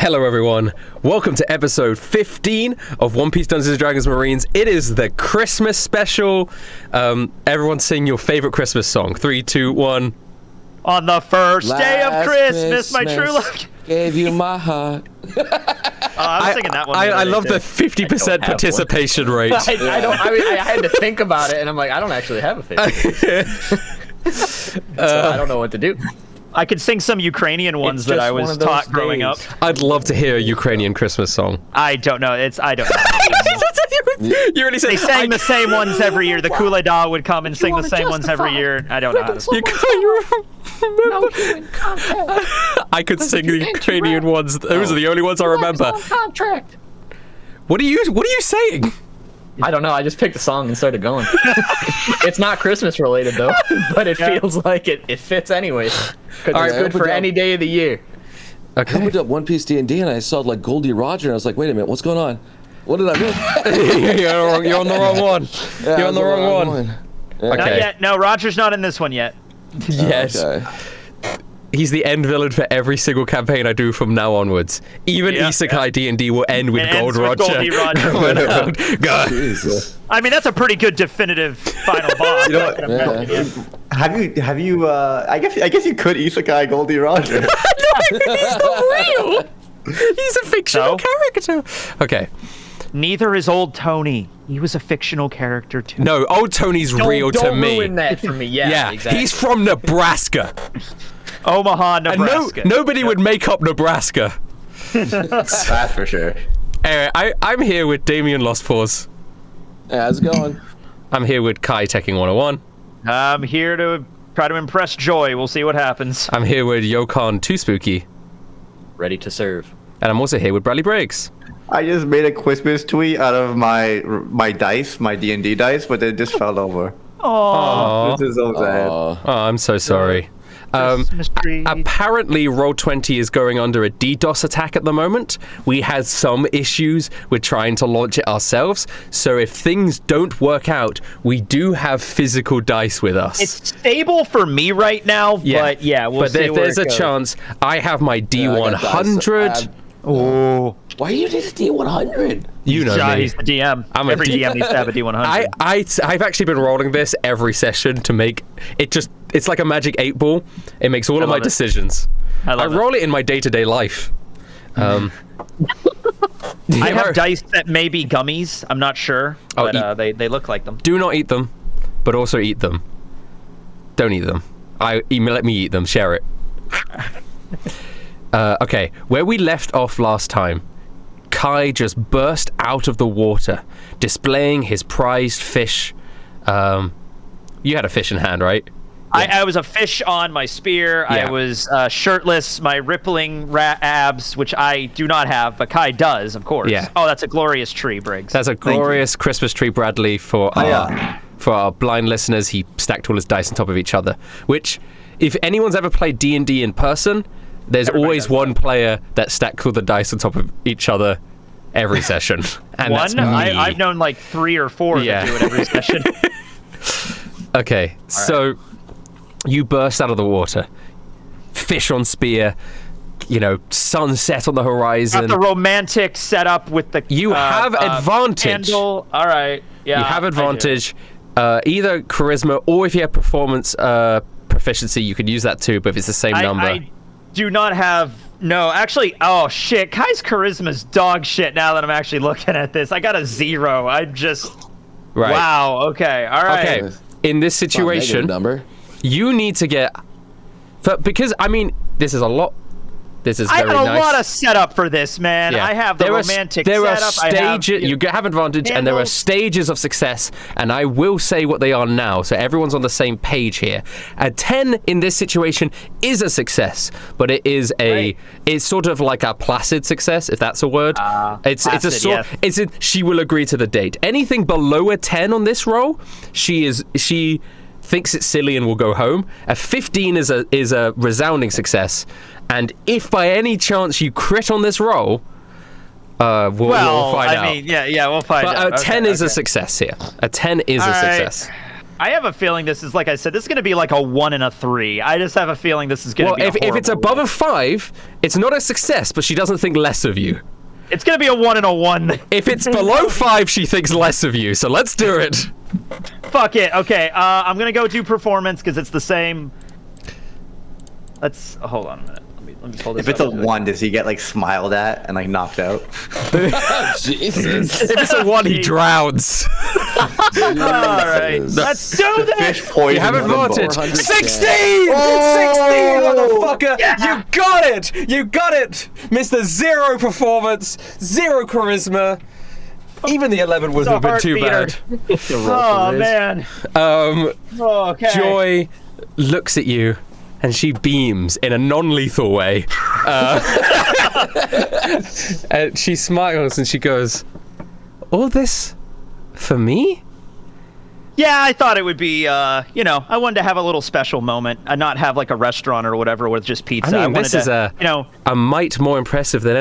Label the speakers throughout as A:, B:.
A: Hello everyone, welcome to episode 15 of One Piece Dungeons & Dragons Marines. It is the Christmas special. Everyone sing your favorite Christmas song. 3, 2, 1.
B: On the first day of Christmas, my true love
C: gave you my heart.
B: I was singing that one.
A: I love the 50% participation rate.
D: I had to think about it, and I'm like, I don't actually have a favorite. So I don't know what to do.
B: I could sing some Ukrainian ones that I was taught growing up.
A: I'd love to hear a Ukrainian Christmas song.
B: I don't know. I don't know.
A: You really said
B: they sang the same ones every year. The Kuleda would come and sing the same ones every year. I don't know how to sing.
C: No human contact.
A: I could sing the Ukrainian ones. Those are the only ones I remember.
C: Contract.
A: What are you saying?
D: I don't know. I just picked a song and started going. It's not Christmas related though, but it feels like it fits anyways. Because it's good for any day of the year.
A: Okay.
C: I opened up One Piece D&D and I saw like Goldie Roger and I was like, wait a minute, what's going on? What did I miss?
A: You're on the wrong one.
C: Yeah,
A: You're on the wrong one.
C: Yeah.
B: Not yet. No, Roger's not in this one yet.
A: Yes.
C: Okay.
A: He's the end villain for every single campaign I do from now onwards. Even Isekai D&D will end with Gold Roger.
B: Goldie Roger.
A: God.
C: Jesus.
B: I mean, that's a pretty good definitive final boss.
E: Have you? I guess you could isekai Goldie Roger.
A: No, he's not real. He's a fictional character. Okay.
B: Neither is Old Tony. He was a fictional character too.
A: No, Old Tony's real to me.
D: Don't ruin that for me. Yeah, exactly.
A: He's from Nebraska.
B: Omaha, Nebraska.
A: And nobody would make up Nebraska.
E: That's for sure.
A: Anyway, I'm here with Damien Lost Paws.
C: Hey, how's it going?
A: I'm here with Kai Tekking101.
B: I'm here to try to impress Joy. We'll see what happens.
A: I'm here with Yokan 2Spooky.
D: Ready to serve.
A: And I'm also here with Bradley Briggs.
E: I just made a Christmas tweet out of my dice, my D&D dice, but it just fell over.
B: Aww.
E: This is so sad.
A: Oh, I'm so sorry. Apparently, Roll20 is going under a DDoS attack at the moment. We had some issues with trying to launch it ourselves, so if things don't work out, we do have physical dice with us.
B: It's stable for me right now, but we'll see where
A: there's
B: it
A: a
B: goes.
A: chance. I have my D100.
B: Oh.
C: Why do you need a D100?
A: You know me.
B: He's the DM. Every DM needs to have a D100.
A: I've actually been rolling this every session to make it it's like a magic 8 ball. It makes all of my decisions. I roll it in my day-to-day life.
B: I have dice that may be gummies. I'm not sure, but they look like them.
A: Do not eat them, but also eat them. Don't eat them. Let me eat them. Share it. Okay, where we left off last time, Kai just burst out of the water, displaying his prized fish. You had a fish in hand, right?
B: I was a fish on my spear.
A: Yeah.
B: I was shirtless, my rippling abs, which I do not have, but Kai does, of course.
A: Yeah.
B: Oh, that's a glorious tree, Briggs.
A: That's a glorious Christmas tree, Bradley, for our blind listeners. He stacked all his dice on top of each other, which, if anyone's ever played D&D in person, there's always one player that stacks all the dice on top of each other every session. And that's me.
B: I've known like 3 or 4 that do it every session.
A: Okay, so you burst out of the water, fish on spear, sunset on the horizon.
B: Got the romantic setup with the
A: You have advantage.
B: Candle. All right, yeah.
A: You have advantage. Either charisma or if you have performance proficiency, you could use that too. But if it's the same number,
B: I do not have. No, actually, oh shit, Kai's charisma's dog shit. Now that I'm actually looking at this, I got a 0. I just.
A: Right.
B: Wow. Okay. All right.
A: Okay. In this situation, you need to get, because I mean, this is a lot. This is very nice.
B: I got a lot of setup for this, man.
A: Yeah.
B: I have the romantic
A: setup.
B: There
A: are stages. You have advantage, and there are stages of success. And I will say what they are now, so everyone's on the same page here. A 10 in this situation is a success, but it is it's sort of like a placid success, if that's a word. It's a sort. Yes. She will agree to the date. Anything below a 10 on this roll, she thinks it's silly and will go home. A 15 is a resounding success. And if by any chance you crit on this roll, we'll find out.
B: I mean, yeah, we'll find out.
A: But a 10 is a success here. A 10 is a success.
B: I have a feeling this is, like I said, this is going to be like a 1 and a 3. I just have a feeling this is going to be
A: if it's above a 5, it's not a success, but she doesn't think less of you.
B: It's going to be a 1 and a 1.
A: If it's below 5, she thinks less of you, so let's do it.
B: Fuck it. Okay, I'm going to go do performance because it's the same. Let's hold on a minute. Let me pull this
E: If it's a
B: up.
E: 1, does he get like smiled at and like knocked out?
C: Jesus.
A: If it's a 1, he drowns.
B: All right, let's do this.
E: Fish poison.
A: You have advantage.
C: 410.
A: 16!
C: Oh!
A: 16, motherfucker!
B: Yeah!
A: You got it! You got it! Mr. 0 performance, 0 charisma. Even the 11 was
B: It's a
A: a bit too
B: heart
A: bad.
B: Oh man. Okay.
A: Joy looks at you and she beams in a non-lethal way. And she smiles and she goes, all this for me?
B: Yeah, I thought it would be, I wanted to have a little special moment and not have like a restaurant or whatever with just pizza.
A: I mean, this is a mite more impressive than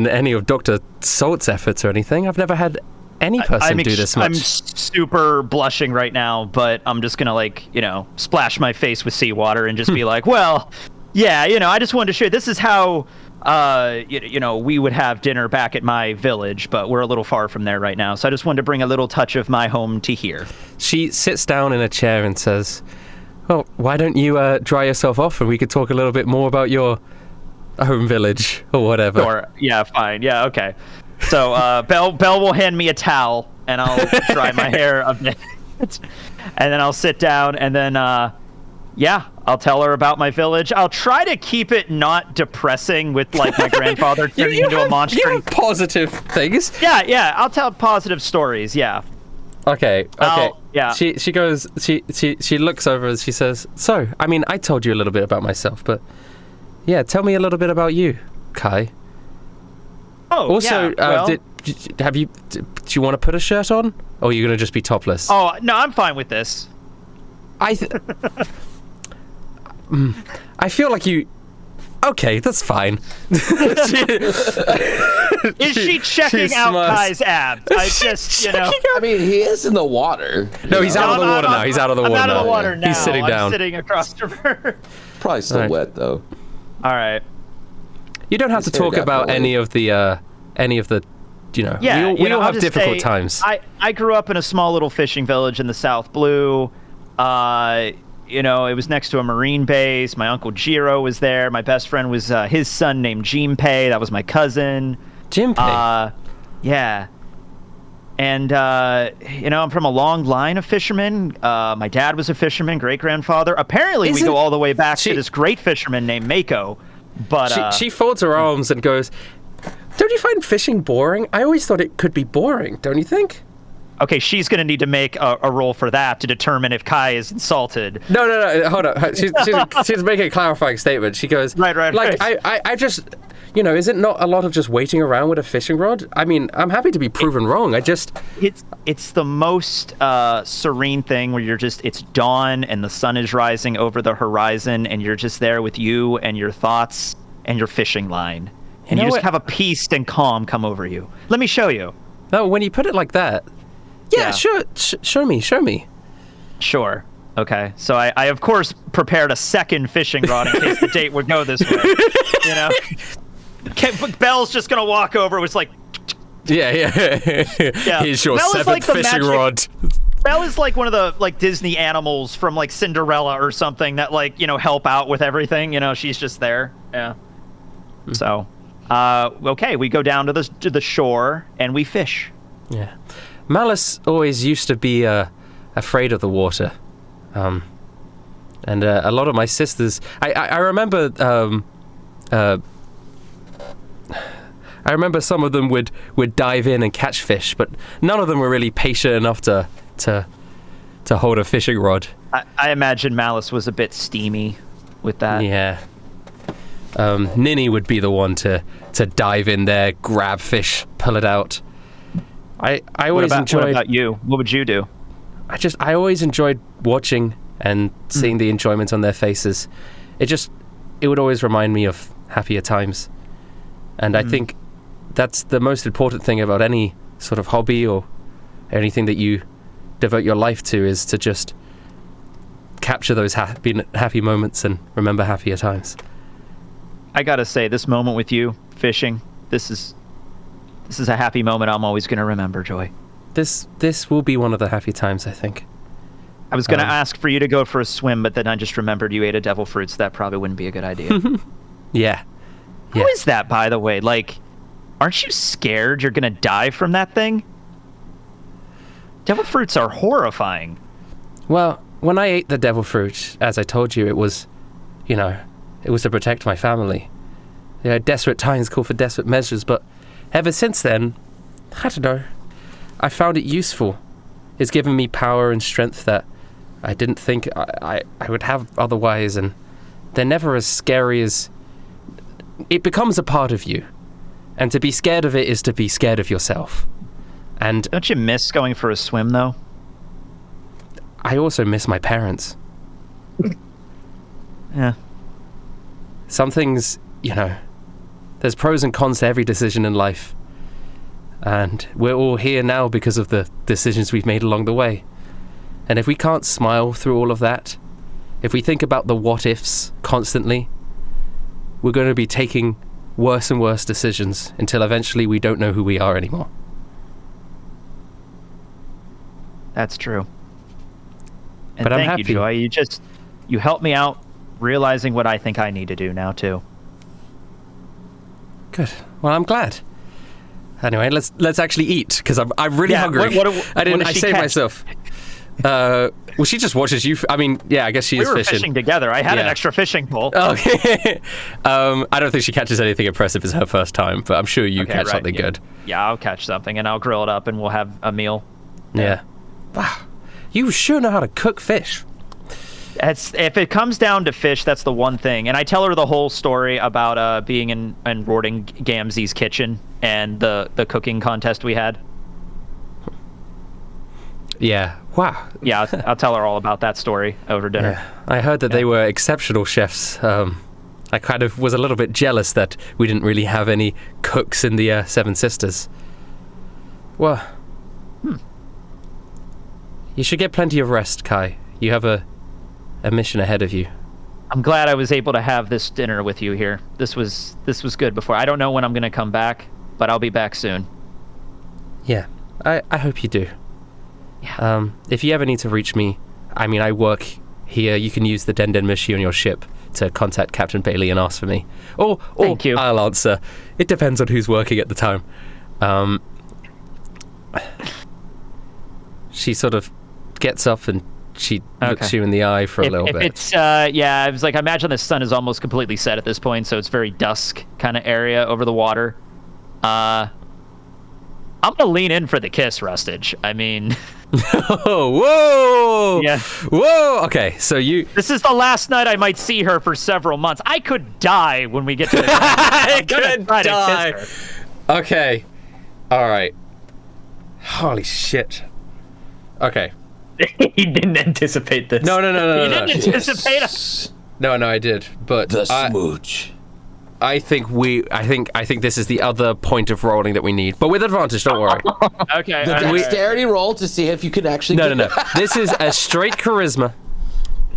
A: any of Dr. Salt's efforts or anything. I've never had any person do this much.
B: I'm super blushing right now, but I'm just gonna splash my face with seawater and just be like, well, yeah, I just wanted to share. This is how, we would have dinner back at my village, but we're a little far from there right now. So I just wanted to bring a little touch of my home to here.
A: She sits down in a chair and says, well, why don't you dry yourself off and we could talk a little bit more about your home village or whatever.
B: Or yeah, fine. Yeah, okay. So Belle will hand me a towel and I'll dry my hair a bit. And then I'll sit down and then I'll tell her about my village. I'll try to keep it not depressing with like my grandfather turning into a monster.
A: You have positive things.
B: Yeah, I'll tell positive stories, yeah.
A: Okay.
B: Yeah.
A: She goes, she looks over and she says, so, I mean, I told you a little bit about myself, but yeah, tell me a little bit about you, Kai.
B: Oh,
A: also,
B: yeah,
A: do you want to put a shirt on? Or are you going to just be topless?
B: Oh, no, I'm fine with this.
A: I feel like you... Okay, that's fine.
B: Is she checking out Kai's abs? I just,
C: I mean, he is in the water.
A: No, he's out of the water now. He's out of the water now.
B: I'm out of the water now.
A: He's sitting down.
B: I'm sitting across from her.
C: Probably still
A: Right.
C: wet, though.
B: All right.
A: You don't have to talk about any of the,
B: Yeah,
A: we all
B: I'll
A: have
B: just
A: difficult
B: say,
A: times.
B: I grew up in a small little fishing village in the South Blue. It was next to a marine base. My uncle Jiro was there. My best friend was his son named Jinpei. That was my cousin.
A: Jinpei?
B: Yeah. And, I'm from a long line of fishermen. My dad was a fisherman, great-grandfather. Apparently, we go all the way back to this great fisherman named Mako. But
A: she folds her arms and goes, don't you find fishing boring? I always thought it could be boring, don't you think?
B: okay, she's going to need to make a roll for that to determine if Kai is insulted.
A: No, hold on. She's making a clarifying statement. She goes,
B: Right.
A: I just, is it not a lot of just waiting around with a fishing rod? I mean, I'm happy to be proven wrong.
B: It's the most serene thing where it's dawn and the sun is rising over the horizon and you're just there with you and your thoughts and your fishing line. And you just have a peace and calm come over you. Let me show you.
A: No, when you put it like that, yeah. Sure, show me.
B: Sure. Okay. So I of course prepared a second fishing rod in case the date would go this way. Belle's just gonna walk over. It's like,
A: yeah. Here's your
B: Belle
A: seventh fishing rod.
B: Belle is like one of the Disney animals from like Cinderella or something that help out with everything. She's just there. Yeah. So, okay, we go down to the shore and we fish.
A: Yeah. Malice always used to be afraid of the water. And a lot of my sisters... I remember... I remember some of them would dive in and catch fish, but none of them were really patient enough to hold a fishing rod.
B: I imagine Malice was a bit steamy with that.
A: Yeah. Ninny would be the one to dive in there, grab fish, pull it out. I always enjoyed...
B: What about you? What would you do?
A: I always enjoyed watching and seeing the enjoyment on their faces. It would always remind me of happier times. And I think that's the most important thing about any sort of hobby or anything that you devote your life to is to just capture those happy moments and remember happier times.
B: I gotta say, this moment with you fishing, this is a happy moment I'm always gonna remember, Joy.
A: This will be one of the happy times, I think.
B: I was gonna ask for you to go for a swim, but then I just remembered you ate a devil fruit, so that probably wouldn't be a good idea.
A: Yeah.
B: How is that, by the way? Like, aren't you scared you're gonna die from that thing? Devil fruits are horrifying.
A: Well, when I ate the devil fruit, as I told you, it was to protect my family. Desperate times call for desperate measures, but ever since then, I don't know, I found it useful. It's given me power and strength that I didn't think I would have otherwise, and they're never as scary as... It becomes a part of you, and to be scared of it is to be scared of yourself. And
B: don't you miss going for a swim, though?
A: I also miss my parents.
B: Yeah.
A: Some things, there's pros and cons to every decision in life. And we're all here now because of the decisions we've made along the way. And if we can't smile through all of that, if we think about the what-ifs constantly, we're going to be taking worse and worse decisions until eventually we don't know who we are anymore.
B: That's true. And
A: but I'm
B: thank
A: happy.
B: you, Joy. You helped me out realizing what I think I need to do now, too.
A: Good. Well, I'm glad. Anyway, let's actually eat, because I'm really hungry. I saved myself. Well, she just watches you. I guess she is fishing.
B: We were fishing together. I had an extra fishing pole.
A: Okay. I don't think she catches anything impressive. It's her first time, but I'm sure you catch something good.
B: Yeah, I'll catch something, and I'll grill it up, and we'll have a meal.
A: Yeah. Wow. You sure know how to cook fish.
B: If it comes down to fish, that's the one thing. And I tell her the whole story about being in Rorting Gamzee's kitchen and the cooking contest we had.
A: Yeah. Wow.
B: Yeah, I'll tell her all about that story over dinner.
A: Yeah. I heard that they were exceptional chefs. I kind of was a little bit jealous that we didn't really have any cooks in the Seven Sisters. Well, you should get plenty of rest, Kai. You have a mission ahead of you.
B: I'm glad I was able to have this dinner with you here. This was good before. I don't know when I'm going to come back, but I'll be back soon.
A: Yeah, I hope you do. Yeah. If you ever need to reach me, I work here. You can use the Den machine on your ship to contact Captain Bailey and ask for me. Or
B: Thank you.
A: I'll answer. It depends on who's working at the time. She sort of gets up and she looks you in the eye for a little bit.
B: It's I was like, I imagine the sun is almost completely set at this point, so it's very dusk kind of area over the water. I'm gonna lean in for the kiss, Rustage.
A: Whoa!
B: Yeah.
A: Whoa! Okay, so
B: This is the last night I might see her for several months. I could die when we get to the
A: I could die. Okay. All right. Holy shit. Okay.
D: He didn't anticipate this.
A: No.
B: You didn't anticipate us.
A: No, I did. But
C: the smooch.
A: I think this is the other point of rolling that we need, but with advantage. Don't worry.
B: Okay.
C: The dexterity roll to see if you can actually.
A: No. This is a straight charisma,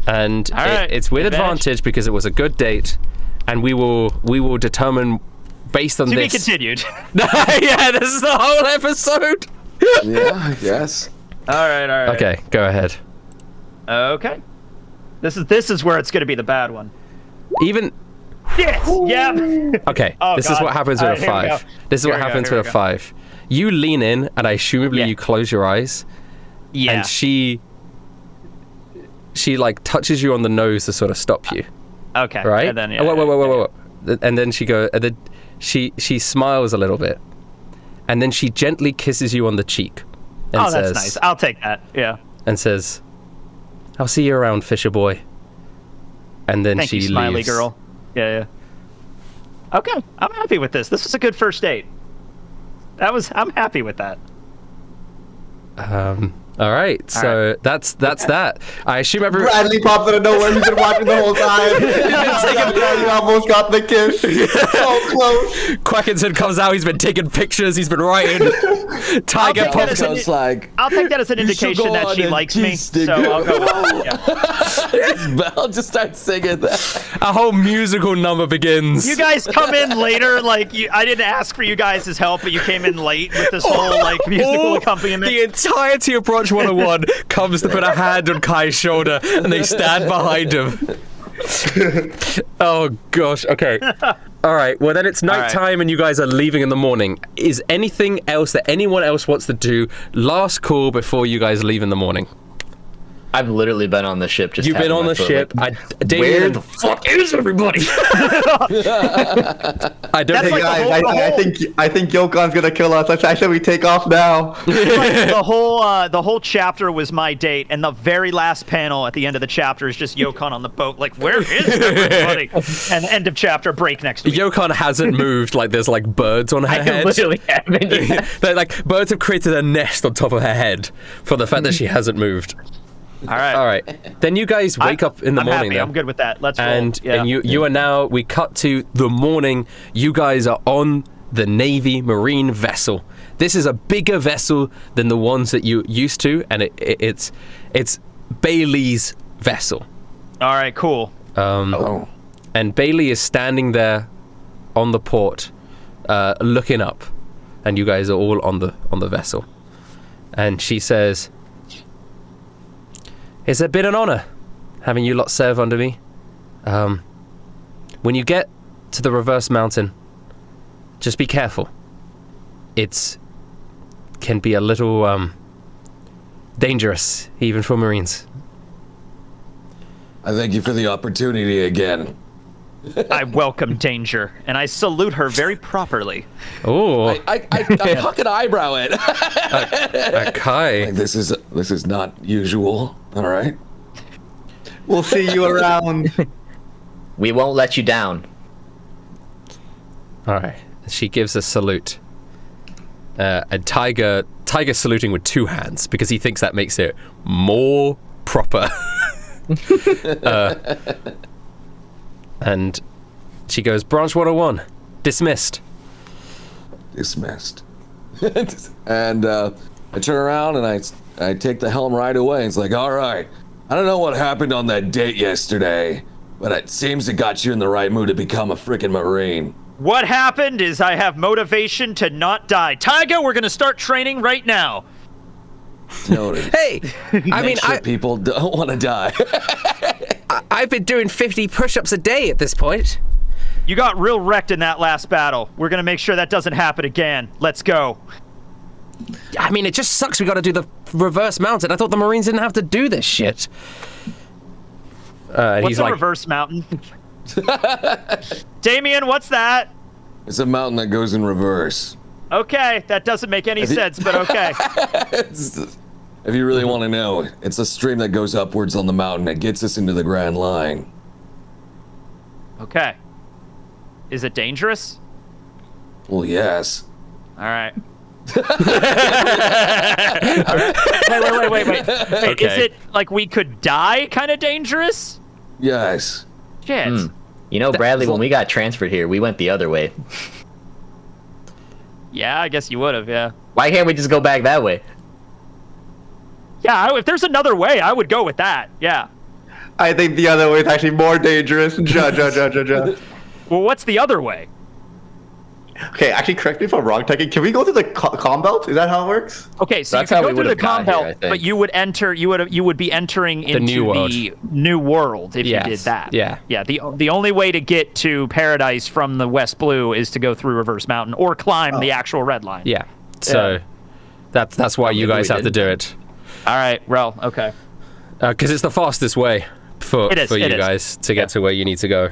A: and it's with advantage because it was a good date, and we will determine based on this.
B: To be continued.
A: Yeah, this is the whole episode.
C: Yeah, I guess.
B: All right.
A: Okay, go ahead.
B: Okay. This is where it's going to be the bad one.
A: Even.
B: Yes. Yep.
A: Okay. This is what happens with a 5. This is what happens with a 5. You lean in, and I assumably you close your eyes.
B: Yeah.
A: And she like touches you on the nose to sort of stop you.
B: Okay.
A: Right.
B: And then
A: wait. And then she smiles a little bit, and then she gently kisses you on the cheek. And
B: that's nice. I'll take that. Yeah.
A: And says, "I'll see you around, Fisher boy." And then
B: Thank you, smiley
A: leaves.
B: girl. Yeah. Okay, I'm happy with this. This was a good first date. I'm happy with that.
A: All right. So that's that. I assume everyone.
E: Bradley pops out of nowhere. He's been watching the whole time. He almost got the kiss. So close.
A: Quackinson comes out. He's been taking pictures. He's been writing. Tiger
B: I'll take that
A: pops
B: as an-
C: It's like,
B: I'll take that as an
C: You should
B: indication
C: go
B: that
C: on
B: she
C: and
B: likes me.
C: kiss the
B: So I'll go.
C: girl.
B: Yeah.
C: I'll just start singing that.
A: a whole musical number begins.
B: You guys come in later, like I didn't ask for you guys' help, but you came in late with this whole like musical accompaniment.
A: The entirety of Branch 101 comes to put a hand on Kai's shoulder, and they stand behind him. Oh gosh. Okay. All right. Well, then it's nighttime, and you guys are leaving in the morning. Is anything else that anyone else wants to do? Last call before you guys leave in the morning.
D: I've literally been on the ship. Just
A: You've been on the ship. Damien,
D: where the fuck is everybody?
A: I don't
B: That's
A: think.
B: like
E: Guys, I think Yokan's gonna kill us. I said we take off now.
B: the whole chapter was my date, and the very last panel at the end of the chapter is just Yokan on the boat. Like, where is everybody? And end of chapter, break next week.
A: Yokan hasn't moved. Like there's like birds on her
D: I
A: head.
D: literally haven't yet.
A: Like birds have created a nest on top of her head for the fact that she hasn't moved.
B: All right.
A: All right. Then you guys wake up in the
B: I'm
A: morning.
B: happy.
A: Then.
B: I'm good with that. Let's roll.
A: And
B: Yeah.
A: you are now. We cut to the morning. You guys are on the Navy Marine vessel. This is a bigger vessel than the ones that you used to, and it's Bailey's vessel.
B: All right. Cool.
A: And Bailey is standing there on the port, looking up, and you guys are all on the vessel. And she says, "It's been an honor having you lot serve under me. When you get to the reverse mountain, just be careful. It can be a little dangerous, even for Marines."
C: I thank you for the opportunity again.
B: I welcome danger, and I salute her very properly.
A: Oh,
C: I huck an eyebrow at.
A: Kai.
C: Like, this is not usual. All right.
E: We'll see you around.
D: We won't let you down.
A: All right. She gives a salute. And Tiger saluting with two hands because he thinks that makes it more proper. And she goes, "Branch 101, dismissed."
C: Dismissed. And I turn around and I take the helm right away. It's like, all right, I don't know what happened on that date yesterday, but it seems it got you in the right mood to become a freaking Marine.
B: What happened is I have motivation to not die. Tyga, we're gonna start training right now.
C: Noted.
A: Hey, I mean,
C: Make sure people don't want to die.
A: I've been doing 50 push-ups a day at this point.
B: You got real wrecked in that last battle. We're gonna make sure that doesn't happen again. Let's go.
A: I mean, it just sucks we got to do the reverse mountain. I thought the Marines didn't have to do this shit.
B: What's
A: he's
B: a
A: like,
B: reverse mountain? Damien, what's that?
C: It's a mountain that goes in reverse.
B: Okay, that doesn't make any sense, but okay.
C: If you really want to know, it's a stream that goes upwards on the mountain that gets us into the Grand Line.
B: Okay. Is it dangerous?
C: Well, yes.
B: All right. All right. Wait.
A: Okay.
B: Is it like we could die kind of dangerous?
C: Yes.
B: Shit.
D: You know, Bradley, when we got transferred here, we went the other way.
B: Yeah, I guess you would have, yeah.
D: Why can't we just go back that way?
B: Yeah, if there's another way, I would go with that. Yeah.
E: I think the other way is actually more dangerous. Ja.
B: Well, what's the other way?
E: Okay, actually, correct me if I'm wrong, Tekking. Can we go to the com belt? Is that how it works?
B: Okay, so
D: That's
B: you
D: how
B: could
D: we
B: go through the
D: would've got here, I
B: compound,
D: think.
B: but you would enter. You would be entering into
A: new world.
B: the new world if
A: Yes,
B: you did that.
A: yeah.
B: Yeah. The only way to get to paradise from the West Blue is to go through Reverse Mountain or climb the actual red line.
A: yeah. So that's why you guys have to do it.
B: All right. Well. Okay.
A: Because it's the fastest way for
B: It is,
A: you
B: it is.
A: guys to get to where you need to go.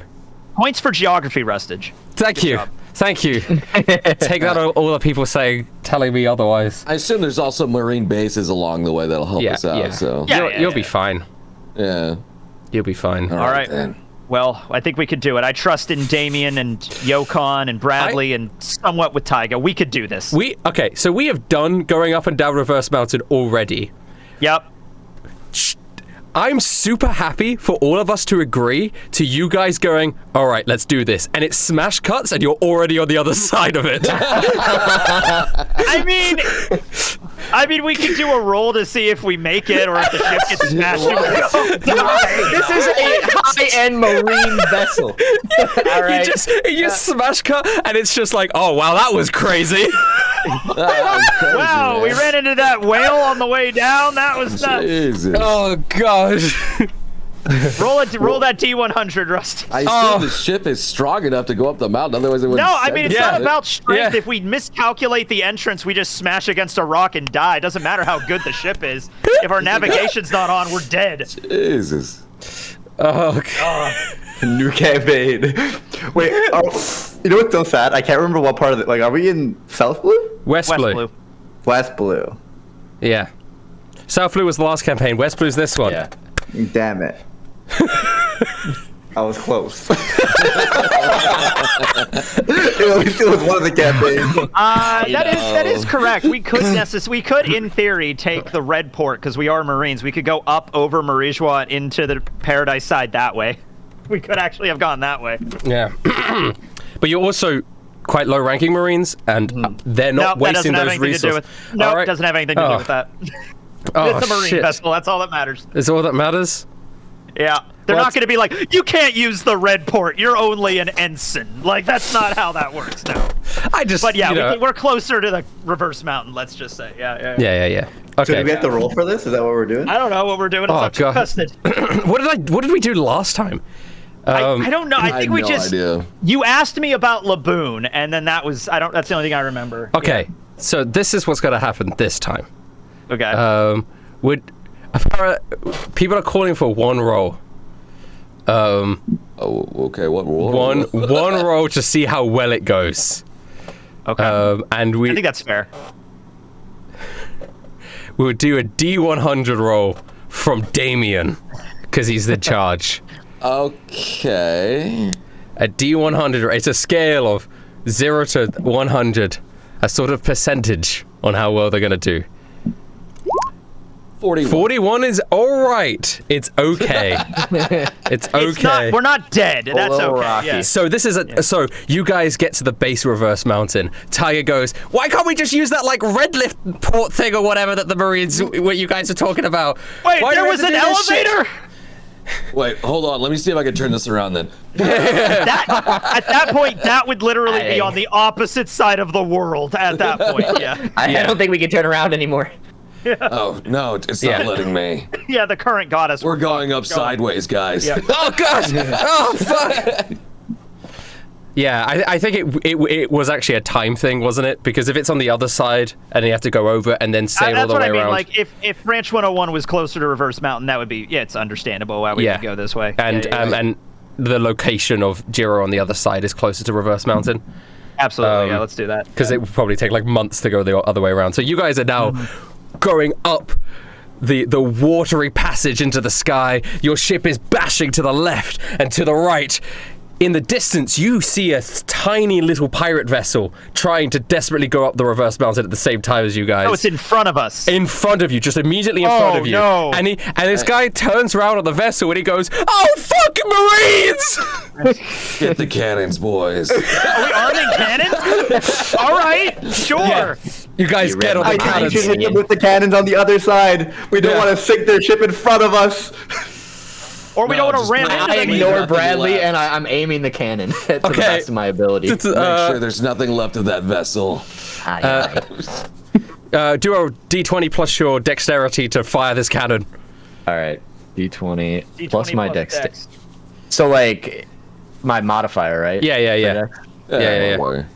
B: Points for geography, Rustage.
A: Thank you. Thank you. Take that all the people telling me otherwise.
C: I assume there's also Marine bases along the way that'll help us out. So
B: Yeah.
A: You'll be fine.
C: yeah.
A: You'll be fine.
C: All
B: right.
C: then.
B: Well, I think we could do it. I trust in Damien and Yokan and Bradley and somewhat with Tyga. We could do this.
A: So we have done going up and down Reverse Mountain already.
B: Yep.
A: I'm super happy for all of us to agree to you guys going, all right, let's do this. And it smash cuts and you're already on the other side of it.
B: I mean, we could do a roll to see if we make it or if the ship gets smashed.
D: This is a high-end marine vessel. All right.
A: You just smash cut and it's just like, oh, wow, that was crazy.
B: Wow, we ran into that whale on the way down. That was nuts.
C: Jesus.
A: Oh, gosh.
B: Roll that D100, Rusty.
C: I assume the ship is strong enough to go up the mountain, otherwise it wouldn't.
B: No, I mean, it's not about strength.
A: Yeah.
B: If we miscalculate the entrance, we just smash against a rock and die. It doesn't matter how good the ship is. If our navigation's not on, we're dead.
C: Jesus.
A: Oh, God.
E: New campaign. Wait, you know what's so sad? I can't remember what part of it. Like, are we in South Blue?
A: West Blue.
E: West Blue.
A: Yeah. South Blue was the last campaign. West Blue's this one.
D: Yeah.
E: Damn it. I was close. At least it was one of the campaigns.
B: That is correct. We could in theory take the red port because we are Marines. We could go up over Marijois into the Paradise side that way. We could actually have gone that way.
A: Yeah. But you're also quite low-ranking Marines, and they're not wasting those resources.
B: No, it doesn't have anything to do with that.
A: Oh,
B: it's a Marine
A: shit.
B: vessel. That's all that matters.
A: Is all that matters?
B: Yeah. They're not going to be like, you can't use the red port. You're only an ensign. Like, that's not how that works now. But yeah, we're closer to the reverse mountain, let's just say. Yeah.
A: Yeah. Okay.
E: So do we have to roll for this? Is that what we're doing?
B: I don't know what we're doing. It's up to Custard.
A: What did we do last time?
B: I don't know. I think we just...
C: idea.
B: You asked me about laboon, and then that was... That's the only thing I remember.
A: Okay, so this is what's going to happen this time.
B: Okay.
A: People are calling for one roll.
C: Okay, what roll?
A: One roll to see how well it goes.
B: Okay.
A: And
B: I think that's fair.
A: We'll do a D100 roll from Damien, because he's the charge.
C: Okay.
A: A D100, it's a scale of 0 to 100, a sort of percentage on how well they're going to do.
C: 41.
A: 41 is all right. It's okay. It's okay.
B: We're not dead. That's okay.
E: rocky.
B: Yeah.
A: So this is so you guys get to the base reverse mountain. Tiger goes, why can't we just use that like red lift port thing or whatever that the Marines, what you guys are talking about?
B: Wait,
A: Why
B: there
A: do we
B: was
A: have
B: an
A: to do this shit?
B: elevator?
C: Wait, hold on. Let me see if I can turn this around then.
B: At that point, that would literally be on the opposite side of the world at that point. Yeah.
D: I don't think we can turn around anymore.
C: Oh, no, it's not letting me.
B: Yeah, the current goddess.
C: We're going up sideways, guys.
B: Yeah.
A: Oh gosh! Oh fuck! Yeah, I think it was actually a time thing, wasn't it? Because if it's on the other side and you have to go over and then sail all the way around.
B: Like if Branch 101 was closer to Reverse Mountain, that would be it's understandable why we would go this way.
A: And and the location of Jiro on the other side is closer to Reverse Mountain.
B: Absolutely, let's do that.
A: Because it would probably take like months to go the other way around. So you guys are now going up the watery passage into the sky. Your ship is bashing to the left and to the right. In the distance, you see a tiny little pirate vessel trying to desperately go up the reverse mountain at the same time as you guys.
B: Oh, it's in front of us.
A: In front of you, just immediately in front of you.
B: No.
A: And this guy turns around on the vessel and he goes, "Oh, fucking Marines!"
C: Get the cannons, boys.
B: Are we arming cannons? All right, sure.
A: Yeah. You guys get on the
E: I think
A: cannons.
E: you should hit them with the cannons on the other side. We don't want to sink their ship in front of us.
B: Or we don't want
C: just
B: to ram
C: put-
B: into
D: I
B: them.
D: ignore
C: Nothing
D: Bradley
C: left.
D: and I'm aiming the cannon to the
A: Okay.
D: best of my ability.
C: Make sure there's nothing left of that vessel.
D: Aye.
A: Do a D20 plus your dexterity to fire this cannon.
D: All right, D20
B: D20
D: plus my
B: dex.
D: dex. So like my modifier, right?
A: Yeah.
C: Yeah.
A: Yeah.
C: Worry.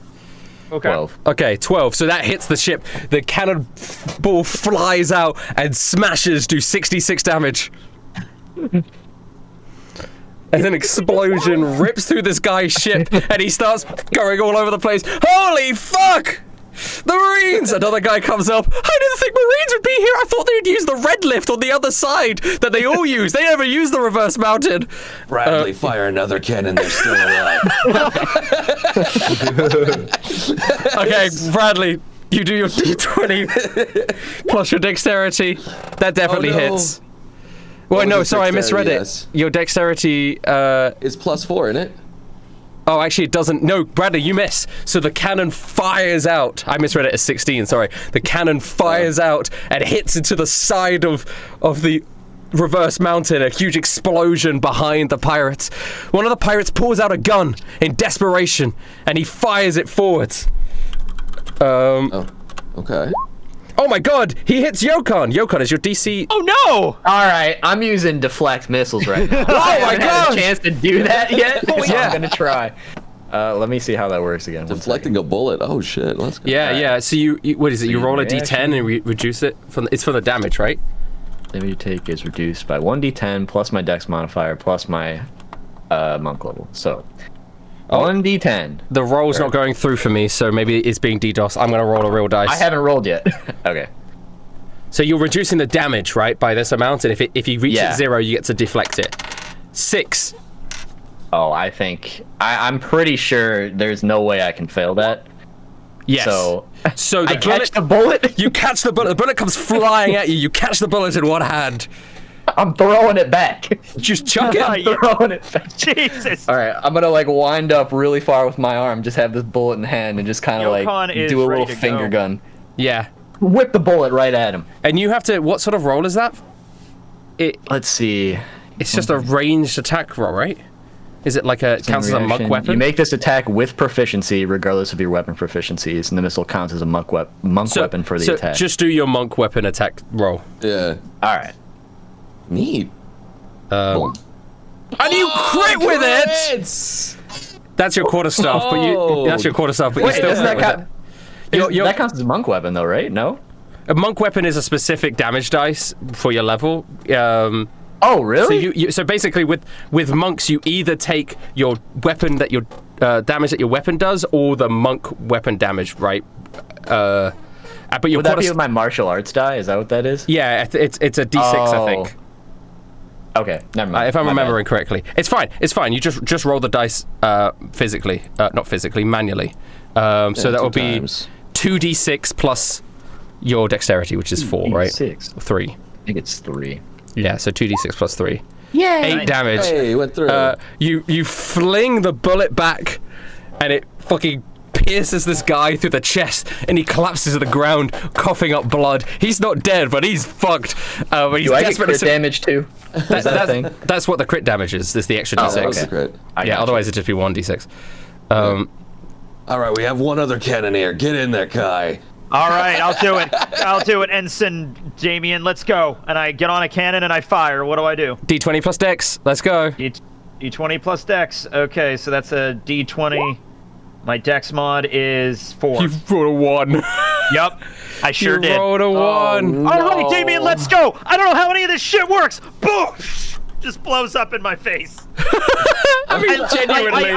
B: Okay.
D: 12.
A: Okay, 12. So that hits the ship. The cannonball flies out and smashes, do 66 damage. And an explosion rips through this guy's ship, and he starts going all over the place. Holy fuck! The Marines! Another guy comes up. I didn't think Marines would be here. I thought they would use the red lift on the other side that they all use. They never use the reverse mounted.
C: Bradley, fire another cannon. They're still alive.
A: Okay, Bradley, you do your D20 plus your dexterity. That definitely
C: Oh, no.
A: hits. Wait, no,
C: was
A: sorry, I misread
C: dexterity,
A: it.
C: yes.
A: Your dexterity,
C: It's +4, isn't it?
A: Oh, actually, it doesn't. No, Bradley, you miss. So the cannon fires out. I misread it as 16, sorry. The cannon fires out and hits into the side of the reverse mountain, a huge explosion behind the pirates. One of the pirates pulls out a gun in desperation, and he fires it forwards.
C: Oh, okay.
A: Oh my god, he hits Yokan. Yokan, is your DC...
B: Oh no!
D: All right, I'm using deflect missiles right now.
A: Oh my
D: I haven't had
A: god!
D: a chance to do that yet, so
A: yeah.
D: I'm gonna try. Let me see how that works again. One
C: Deflecting a bullet. Oh shit, let's go.
A: Yeah. So you what is it? You roll a
D: reaction.
A: d10 and reduce it from. It's from the damage, right?
D: second. Damage you take is reduced by 1d10 plus my dex modifier plus my monk level. So 1d10.
A: The roll's not going through for me, so maybe it's being DDoS. I'm gonna roll a real dice.
D: I haven't rolled yet. Okay.
A: So you're reducing the damage, right, by this amount, and if you reach it 0, you get to deflect it. 6.
D: Oh, I think I'm pretty sure there's no way I can fail that.
A: Yes. So the
D: I catch the bullet.
A: You catch the bullet. The bullet comes flying at you. You catch the bullet in one hand.
D: I'm throwing it back.
A: Just chuck it.
D: I'm throwing it back.
B: Jesus.
D: All right, I'm gonna like wind up really far with my arm, just have this bullet in hand, and just kind of
B: Yokan
D: like
B: is
D: do a little
B: ready to
D: finger
B: go.
D: gun.
A: Yeah.
D: Whip the bullet right at him.
A: And you have to. What sort of roll is that?
D: Let's see.
A: It's just a ranged attack roll, right? Is it like a counts as a monk
D: Reaction.
A: weapon?
D: You make this attack with proficiency, regardless of your weapon proficiencies, and the missile counts as a monk weapon for the attack.
A: Just do your monk weapon attack roll.
C: Yeah.
D: All right.
C: Neat.
A: And you crit with it. That's your quarterstaff, but you. That's your quarterstaff, but you
D: Wait,
A: still.
D: doesn't that count?
A: Your
D: That counts as a monk weapon, though, right? No.
A: a monk weapon is a specific damage dice for your level.
D: Oh, really?
A: So so basically with monks you either take your weapon that your damage that your weapon does or the monk weapon damage, right? But your
D: Would that be with my martial arts die? Is that what that is?
A: Yeah, it's a D6 I think.
D: Okay, never mind.
A: If I'm
D: My
A: remembering
D: bad.
A: correctly, it's fine. It's fine. You just roll the dice physically, not physically, manually. So that will be 2d6 plus your dexterity, which is 4, right?
D: 6.
A: 3.
D: I think it's 3.
A: Yeah, so 2d6 plus 3.
D: Yeah.
A: 8 damage.
C: Hey, you went through.
A: You fling the bullet back, and it fucking pierces this guy through the chest, and he collapses to the ground, coughing up blood. He's not dead, but he's fucked. But he's
D: Do I get
A: desperately
D: crit damage too? Is that a thing?
A: That's what the crit damage is the extra d6.
C: that was
D: okay.
C: the crit.
A: Yeah, otherwise it'd just be 1d6.
C: All right, we have one other cannoneer. Get in there, Kai.
B: All right, I'll do it. I'll do it, Ensign Damien. Let's go. And I get on a cannon and I fire. What do I do?
A: D20 plus dex. Let's go.
B: D20 plus dex. Okay, so that's a D20. My dex mod is 4.
A: You rolled a 1.
B: Yep, I sure
A: you
B: did.
A: rolled a 1.
B: All right, Damien, let's go. I don't know how any of this shit works. Boom! Just blows up in my face.
A: I mean, genuinely.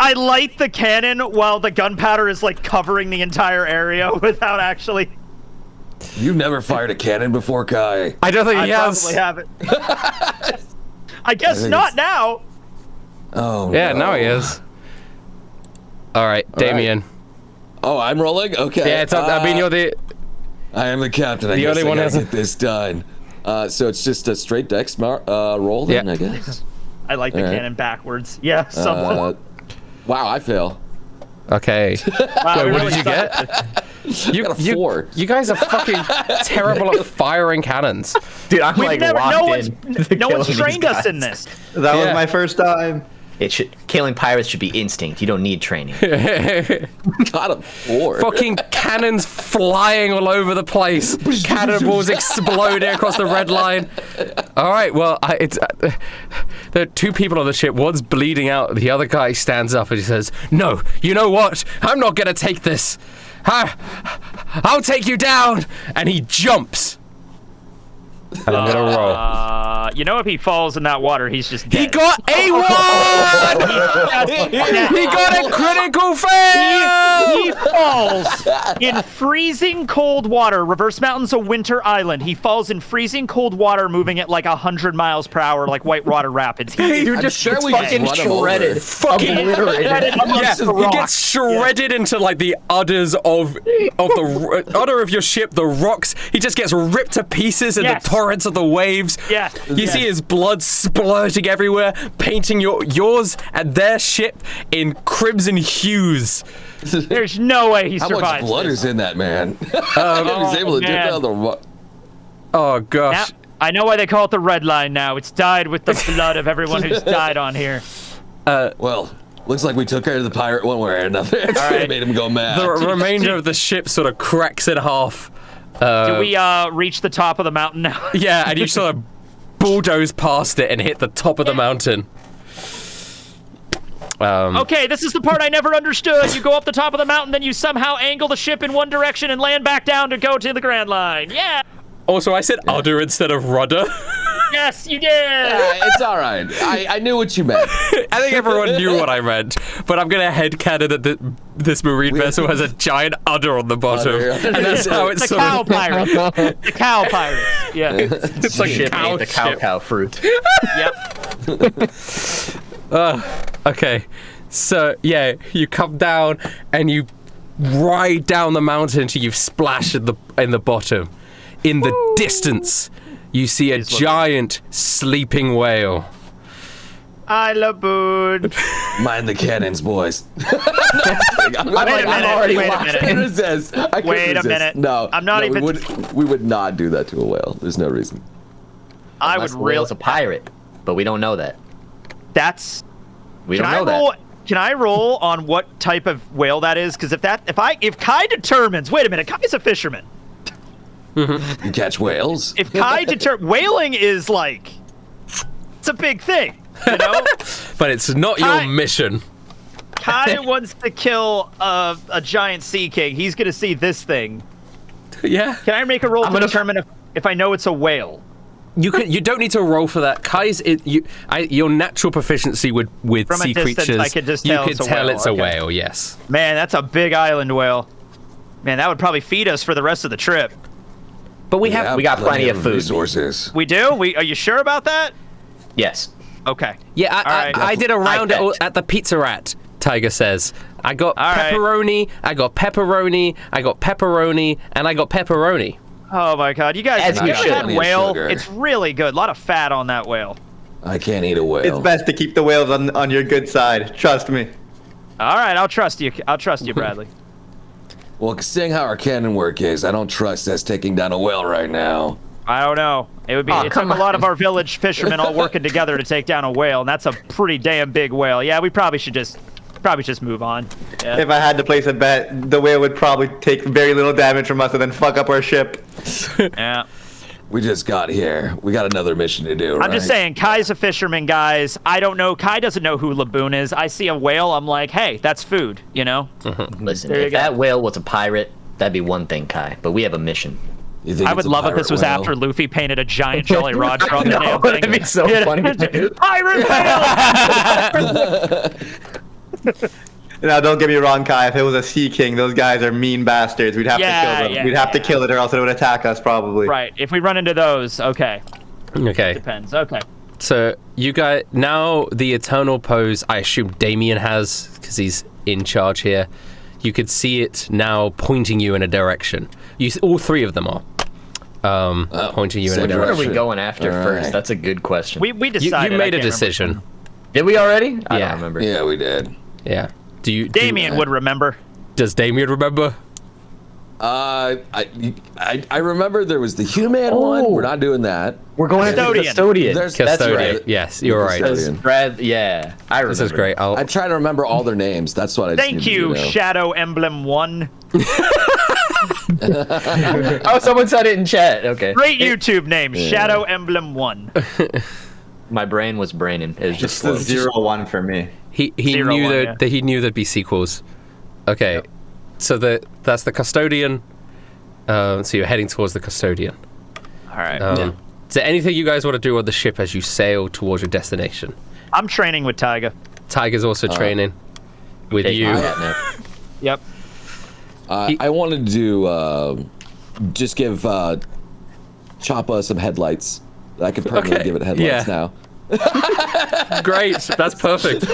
B: I light the cannon while the gunpowder is like covering the entire area without actually.
C: You've never fired a cannon before, Kai.
A: I don't think
B: I
A: he has.
B: probably haven't. I guess not now.
C: Oh,
A: Yeah,
C: no.
A: now he is. All right, Damien.
C: Oh, I'm rolling? Okay.
A: Yeah, it's up. I mean, you're the.
C: I am the captain. I
A: The
C: guess
A: only
C: I
A: one
C: gotta
A: hasn't-
C: get this done. So it's just a straight dex roll then,
A: Yeah.
C: I guess.
B: I light the
C: All right.
B: cannon backwards. Yeah, somewhat.
C: Wow, I fail.
A: Okay.
B: Wow,
A: Wait,
B: we
A: what
B: really
A: did you
B: suck.
A: get? You,
C: got a 4.
A: you guys are fucking terrible at firing cannons.
D: Dude, I'm
B: We've
D: like
B: never.
D: locked
B: No one's.
D: in. to
B: No one's
D: killing these
B: trained us
D: guys.
B: in this.
E: That
A: Yeah.
E: was my first time.
D: Killing pirates should be instinct. You don't need training.
C: Got a 4.
A: Fucking cannons flying all over the place. Cannonballs exploding across the red line. All right, well, there are 2 people on the ship. One's bleeding out. The other guy stands up and he says, "No, you know what? I'm not gonna take this. I'll take you down." And he jumps. And I'm gonna roll.
B: You know, if he falls in that water, he's just dead.
A: He got a 1! He got a critical fail!
B: He falls in freezing cold water. Reverse Mountain's a winter island. He falls in freezing cold water, moving at like 100 miles per hour, like whitewater rapids.
D: Dude, just
C: sure
D: gets
C: we just
D: fucking
C: run him over.
D: shredded.
A: Fucking
D: Obliterated.
A: he gets shredded into like the udders of the udder of your ship, the rocks. He just gets ripped to pieces in the torrents of the waves.
B: Yes.
A: You see his blood splurting everywhere, painting yours and their ship in crimson hues.
B: There's no way he
C: How
B: survives.
C: much blood
B: this.
C: is in that man? He's able to do
B: man.
C: that on the
A: Oh
B: Now,
A: gosh.
B: I know why they call it the red line now. It's dyed with the blood of everyone who's died on here.
C: Well, looks like we took care of the pirate one way or another.
B: right.
C: Made him go mad.
A: The remainder of the ship sort of cracks in half.
B: Do we reach the top of the mountain now?
A: Yeah, and you sort of bulldoze past it and hit the top of the mountain.
B: Okay, this is the part I never understood. You go up the top of the mountain, then you somehow angle the ship in one direction and land back down to go to the Grand Line. Yeah.
A: Also, I said udder instead of rudder.
B: Yes, you did.
C: It's all right. I knew what you meant.
A: I think everyone knew what I meant, but I'm gonna headcanon that this marine vessel has a giant udder on the bottom,
C: Udder.
A: and that's how it's
B: The
A: sort
B: cow
A: of.
B: pirate. The cow pirate. Yeah.
A: It's like
D: Ship
A: cow
D: ate the
A: ship.
D: cow fruit.
B: Yep.
A: Okay, so yeah, you come down and you ride down the mountain until you've splashed in the bottom. In the distance, you see a giant sleeping whale.
B: I laboon.
C: Mind the cannons, boys. I'm
D: already
B: Wait a
C: I couldn't
B: minute.
C: resist. I couldn't
B: Wait a
C: resist.
B: minute.
C: No,
B: I'm not
C: no,
B: even-
C: We would not do that to a whale. There's no reason.
B: I
D: Unless
B: would
D: the whale's a pirate, but we don't know that.
B: That's.
D: We
B: Can
D: don't
B: I
D: know
B: roll?
D: that.
B: Can I roll on what type of whale that is? Because if Kai determines, wait a minute, Kai's a fisherman.
C: You catch whales?
B: If Kai whaling is like, it's a big thing, you know.
A: But it's not your mission.
B: Kai wants to kill a giant sea king. He's gonna see this thing.
A: Yeah.
B: Can I make a roll to determine if I know it's a whale?
A: You don't need to roll for that. Kai's your natural proficiency with
B: From a
A: sea
B: distance,
A: creatures.
B: I could just
A: you
B: tell
A: could
B: it's a
A: tell
B: whale,
A: it's a
B: okay.
A: whale. Yes.
B: Man, that's a big island whale. Man, that would probably feed us for the rest of the trip.
A: But we got
D: plenty of food.
C: Resources.
B: We do? Are you sure about that?
D: Yes.
B: Okay.
A: Yeah,
B: Alright.
A: I did a round
D: bet.
A: at the Pizza Rat. Tiger says, I got
B: Alright.
A: pepperoni, I got pepperoni, I got pepperoni, and I got pepperoni.
B: Oh my god, you guys
D: As
B: have
D: you
B: you
D: should.
B: had whale?
C: Sugar.
B: It's really good. A lot of fat on that whale.
C: I can't eat a whale.
E: It's best to keep the whales on your good side. Trust me.
B: All right, I'll trust you. I'll trust you, Bradley.
C: Well, seeing how our cannon work is, I don't trust us taking down a whale right now.
B: I don't know. It would be.
D: Oh,
B: it took
D: come
B: a lot
D: on.
B: of our village fishermen all working together to take down a whale, and that's a pretty damn big whale. Yeah, we probably should just move on. Yeah.
E: If I had to place a bet, the whale would probably take very little damage from us and then fuck up our ship.
B: Yeah.
C: We just got here. We got another mission to do, right?
B: I'm just saying, Kai's a fisherman, guys. I don't know. Kai doesn't know who laboon is. I see a whale. I'm like, hey, that's food. You know.
D: Listen,
B: There you
D: if
B: go.
D: that whale was a pirate, that'd be one thing, Kai. But we have a mission.
C: You think
B: I
C: it's
B: would
C: a
B: love if this
C: pirate
B: was
C: whale?
B: after Luffy painted a giant Jolly Roger on the
D: No,
B: damn thing.
D: that'd be so funny.
B: Pirate whale!
E: Now, don't get me wrong, Kai. If it was a sea king, those guys are mean bastards. We'd have to kill them. We'd have to kill it, or else it would attack us, probably.
B: Right. If we run into those, okay.
A: Okay.
B: Depends. Okay.
A: So you guys now the eternal pose. I assume Damien has because he's in charge here. You could see it now pointing you in a direction. All three of them are pointing you in a
C: same
D: What are
A: direction.
D: we going after
C: All
D: first?
C: right.
D: That's a good question.
B: We decided.
A: You
B: I
A: made a
B: can't
A: decision.
B: remember.
D: Did we already? I
A: Yeah.
D: don't remember.
C: Yeah, we did.
A: Yeah.
B: Damien would remember.
A: Does Damien remember?
C: I remember there was the human one. We're not doing that.
D: We're going after the
B: Custodian.
D: custodian.
C: There's-
D: That's
A: Custodian.
D: right.
A: Yes, you're right.
C: Custodian.
D: Brad, yeah, I remember.
A: This is great.
C: I try to remember all their names. That's what I just
B: Thank
C: need
B: you,
C: to know.
B: Shadow Emblem 1.
D: Oh, someone said it in chat. Okay.
B: Great YouTube name, Shadow Emblem 1.
D: My brain was braining. It was just slow.
E: 0-1 for me.
A: He
B: 0-1,
A: knew
B: yeah.
A: that he knew there'd be sequels. Okay, so that's the custodian. So you're heading towards the custodian.
B: All right.
A: Is there anything you guys want to do on the ship as you sail towards your destination?
B: I'm training with Taiga.
A: Tiger's also training with you.
B: Yep.
C: I wanted to just give Choppa some headlights. I could permanently give it headlights now.
A: Great, that's perfect.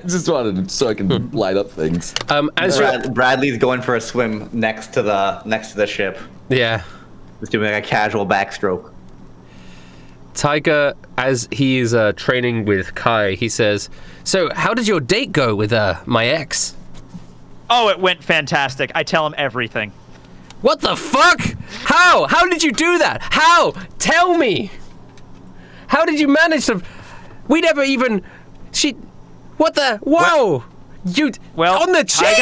C: Just wanted so I can light up things.
E: Bradley's going for a swim next to the ship.
A: Yeah.
E: Just doing like a casual backstroke.
A: Tiger, as he is training with Kai, he says, "So, how did your date go with my ex?"
B: Oh, it went fantastic. I tell him everything.
A: What the fuck? How? How did you do that? How? Tell me. How did you manage to? We never even. What the? Whoa!
B: Well,
A: on the cheek.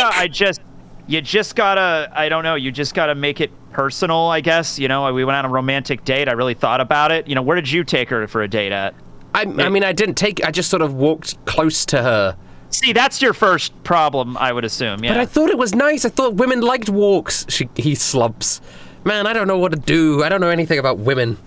B: You just gotta. I don't know. You just gotta make it personal, I guess. You know, we went on a romantic date. I really thought about it. You know, where did you take her for a date at?
A: I mean, I didn't take. I just sort of walked close to her.
B: See, that's your first problem, I would assume. Yeah.
A: But I thought it was nice. I thought women liked walks. He slumps. Man, I don't know what to do. I don't know anything about women.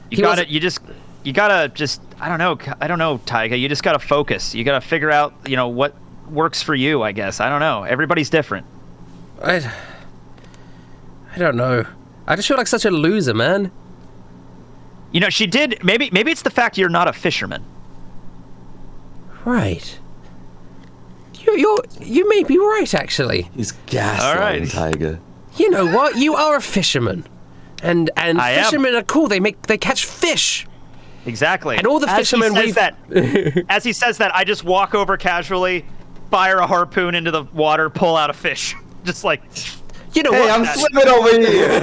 B: You gotta just. I don't know, Taiga. You just gotta focus. You gotta figure out, what works for you. I guess. I don't know. Everybody's different.
A: I don't know. I just feel like such a loser, man.
B: She did. Maybe it's the fact you're not a fisherman.
A: Right. You may be right, actually.
C: He's gaslighting Taiga.
A: You know what? You are a fisherman, and fishermen are cool. They catch fish.
B: Exactly.
A: And all the fishermen
B: as he says that, I just walk over casually, fire a harpoon into the water, pull out a fish, just like.
A: You know what?
E: I'm swimming over here.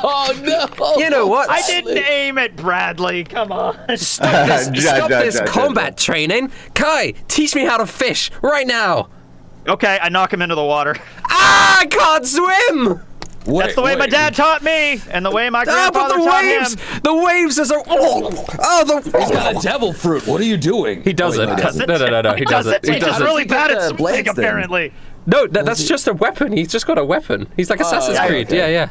C: Oh no!
A: You know what?
B: I didn't aim at Bradley. Come on.
A: Stop this combat training. Kai, teach me how to fish right now.
B: Okay, I knock him into the water.
A: Ah, I can't swim.
B: That's the way my dad taught me, and the way my grandfather taught him.
A: The waves is
C: He's got a devil fruit. What are you doing?
A: He doesn't. No. He doesn't.
B: He's really bad at swimming, apparently.
A: No, that's just a weapon. He's just got a weapon. He's like Assassin's Creed.
C: Okay.
A: Yeah.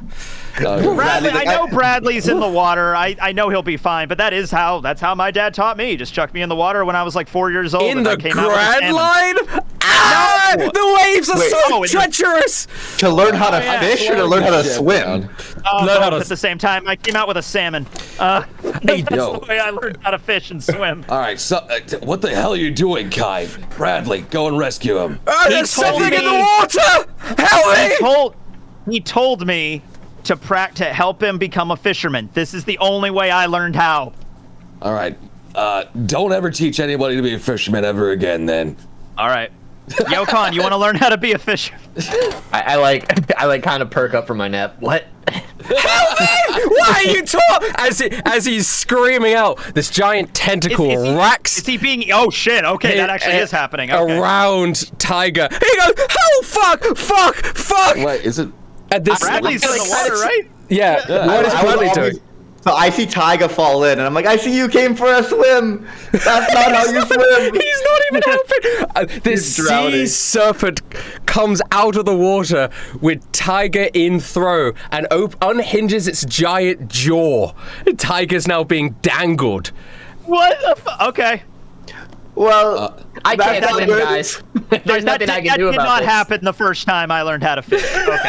B: Bradley, I know Bradley's in the water. I know he'll be fine, but that's how my dad taught me. He just chucked me in the water when I was like 4 years old.
A: In the Grand Line?
B: No!
A: The waves are so treacherous!
E: To learn how to fish or to learn how to swim?
B: Both at the same time. I came out with a salmon. That's the way I learned how to fish and swim.
C: All right, so what the hell are you doing, Kai? Bradley, go and rescue him.
A: There's something in the water! Help me!
B: He told me to help him become a fisherman. This is the only way I learned how.
C: All right, don't ever teach anybody to be a fisherman ever again, then.
B: All right. Yokan, you want to learn how to be a fisher?
D: I like kind of perk up from my nap. What?
A: Help me! Why are you talking? As he's screaming out, this giant tentacle racks.
B: Is he being? Oh shit! Okay, that actually is happening. Okay.
A: Around Taiga. He goes, oh fuck!
C: Wait, is it?
B: Bradley's in the water, right?
A: Yeah. What is Bradley doing?
E: So I see Taiga fall in, and I'm like, I see you came for a swim. That's not how you swim.
A: He's not even helping. This sea serpent comes out of the water with Taiga in throw and unhinges its giant jaw. Taiga's now being dangled.
B: What the Okay.
E: Well,
D: I can't swim, guys. There's nothing I can do about this. That did not
B: happen the first time I learned how to fish. Okay.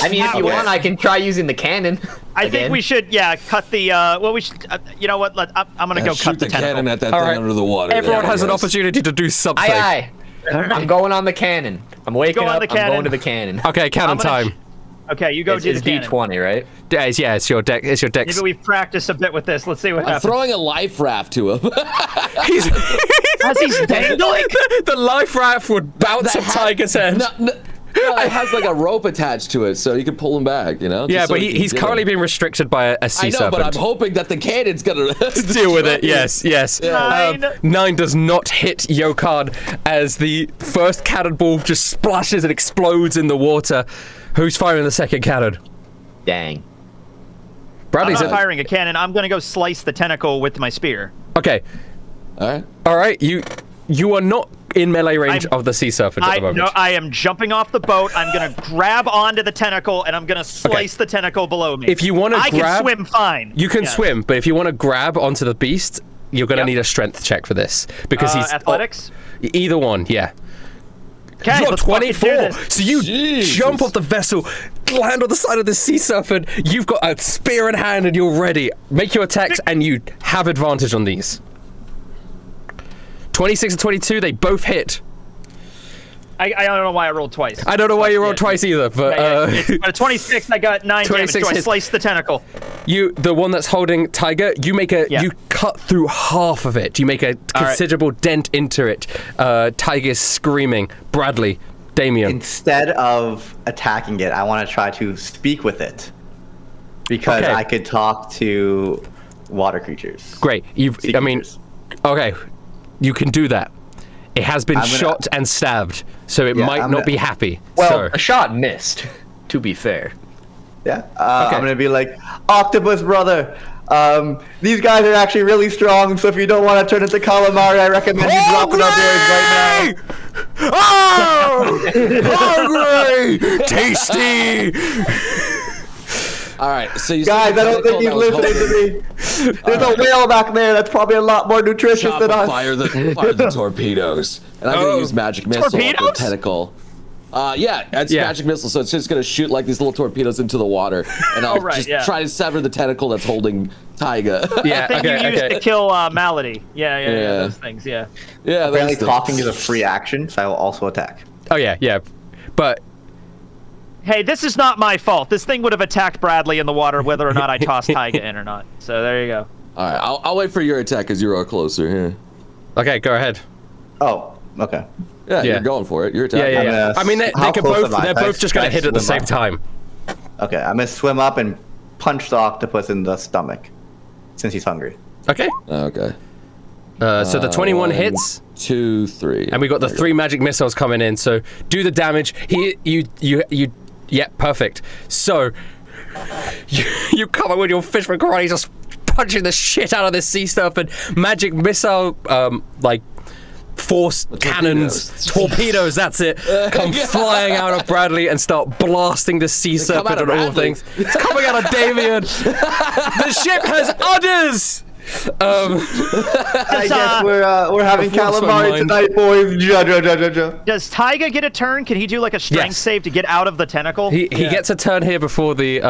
D: I mean, if you want, I can try using the cannon.
B: I think we should, cut the. We should. You know what? I'm gonna go cut the
C: cannon at that thing under the water.
A: Everyone has an opportunity to do something.
D: Aye. I'm going on the cannon. I'm waking up. I'm going to the cannon.
A: Okay, cannon time.
B: Okay, you go do the
D: cannon. It's D20, right?
A: Yeah, it's your deck. It's your deck.
B: Maybe we've practiced a bit with this. Let's see what happens.
C: I'm throwing a life raft to him.
B: As he's dangling?
A: The life raft would bounce at Taiga's head.
C: No, it has like a rope attached to it, so you can pull him back,
A: Yeah, but he's currently being restricted by a sea serpent.
C: I know, but I'm hoping that the cannon's gonna
A: deal with it. Yes.
B: Yeah.
A: 9 does not hit Yokan as the first cannonball just splashes and explodes in the water. Who's firing the second cannon?
D: Dang.
A: Bradley's
B: I'm not firing a cannon. I'm gonna go slice the tentacle with my spear.
A: Okay.
C: All right.
A: You are not in melee range of the sea serpent at the moment.
B: No, I am jumping off the boat. I'm gonna grab onto the tentacle and I'm gonna slice the tentacle below me.
A: If you want to grab,
B: I can swim fine.
A: You can swim, but if you want to grab onto the beast, you're gonna need a strength check for this because he's
B: athletics.
A: Either one, yeah.
B: Okay,
A: you got 24.
B: So
A: So you jump off the vessel, land on the side of the sea serpent. You've got a spear in hand and you're ready. Make your attacks and you have advantage on these. 26 and 22, they both hit.
B: I don't know why I rolled twice.
A: I don't know why you rolled twice either, but
B: it's 26. I got 9 damage. So I slice the tentacle.
A: The one that's holding Tiger, you make you cut through half of it. You make a considerable dent into it. Tiger's screaming. Bradley, Damien.
E: Instead of attacking it, I want to try to speak with it because I could talk to water creatures.
A: Great. Okay, you can do that. It has been shot and stabbed, so it might not be happy.
D: Well, a shot missed, to be fair.
E: Yeah, I'm gonna be like, Octopus brother, these guys are actually really strong, so if you don't want to turn into calamari, I recommend you drop it up there right
A: Oh!
E: now.
A: Hungry! Tasty!
C: All right, so you
E: guys, I don't think he's listening to me. There's a whale back there that's probably a lot more nutritious than us.
C: Fire the torpedoes, and I'm gonna use magic missile with the tentacle. It's magic missile, so it's just gonna shoot like these little torpedoes into the water, and I'll try to sever the tentacle that's holding Taiga.
B: I think you used to kill Malady. Yeah, those things. Yeah.
E: Apparently, talking is a free action, so I will also attack.
A: Oh yeah, but.
B: Hey, this is not my fault. This thing would have attacked Bradley in the water whether or not I tossed Taiga in or not. So there you go.
C: All right, I'll wait for your attack as you are closer here.
A: Okay, go ahead.
E: Oh, okay.
C: Yeah, you're going for it. You're attacking.
A: Yeah. I mean, they're both just gonna hit at the same time.
E: Okay, I'm gonna swim up and punch the octopus in the stomach, since he's hungry.
A: Okay.
C: Okay.
A: So the 21 hits.
C: 2, 3.
A: And we got the 3 magic missiles coming in. So do the damage. Yeah, perfect. So you come in with your fisherman karate, just punching the shit out of this sea serpent. Magic missile, force cannons, torpedoes. That's it. Come flying out of Bradley and start blasting the sea serpent and all things. It's coming out of Damien. The ship has udders.
E: I guess we're having calamari tonight, boys.
B: Does Taiga get a turn? Can he do like a strength save to get out of the tentacle?
A: He gets a turn here before the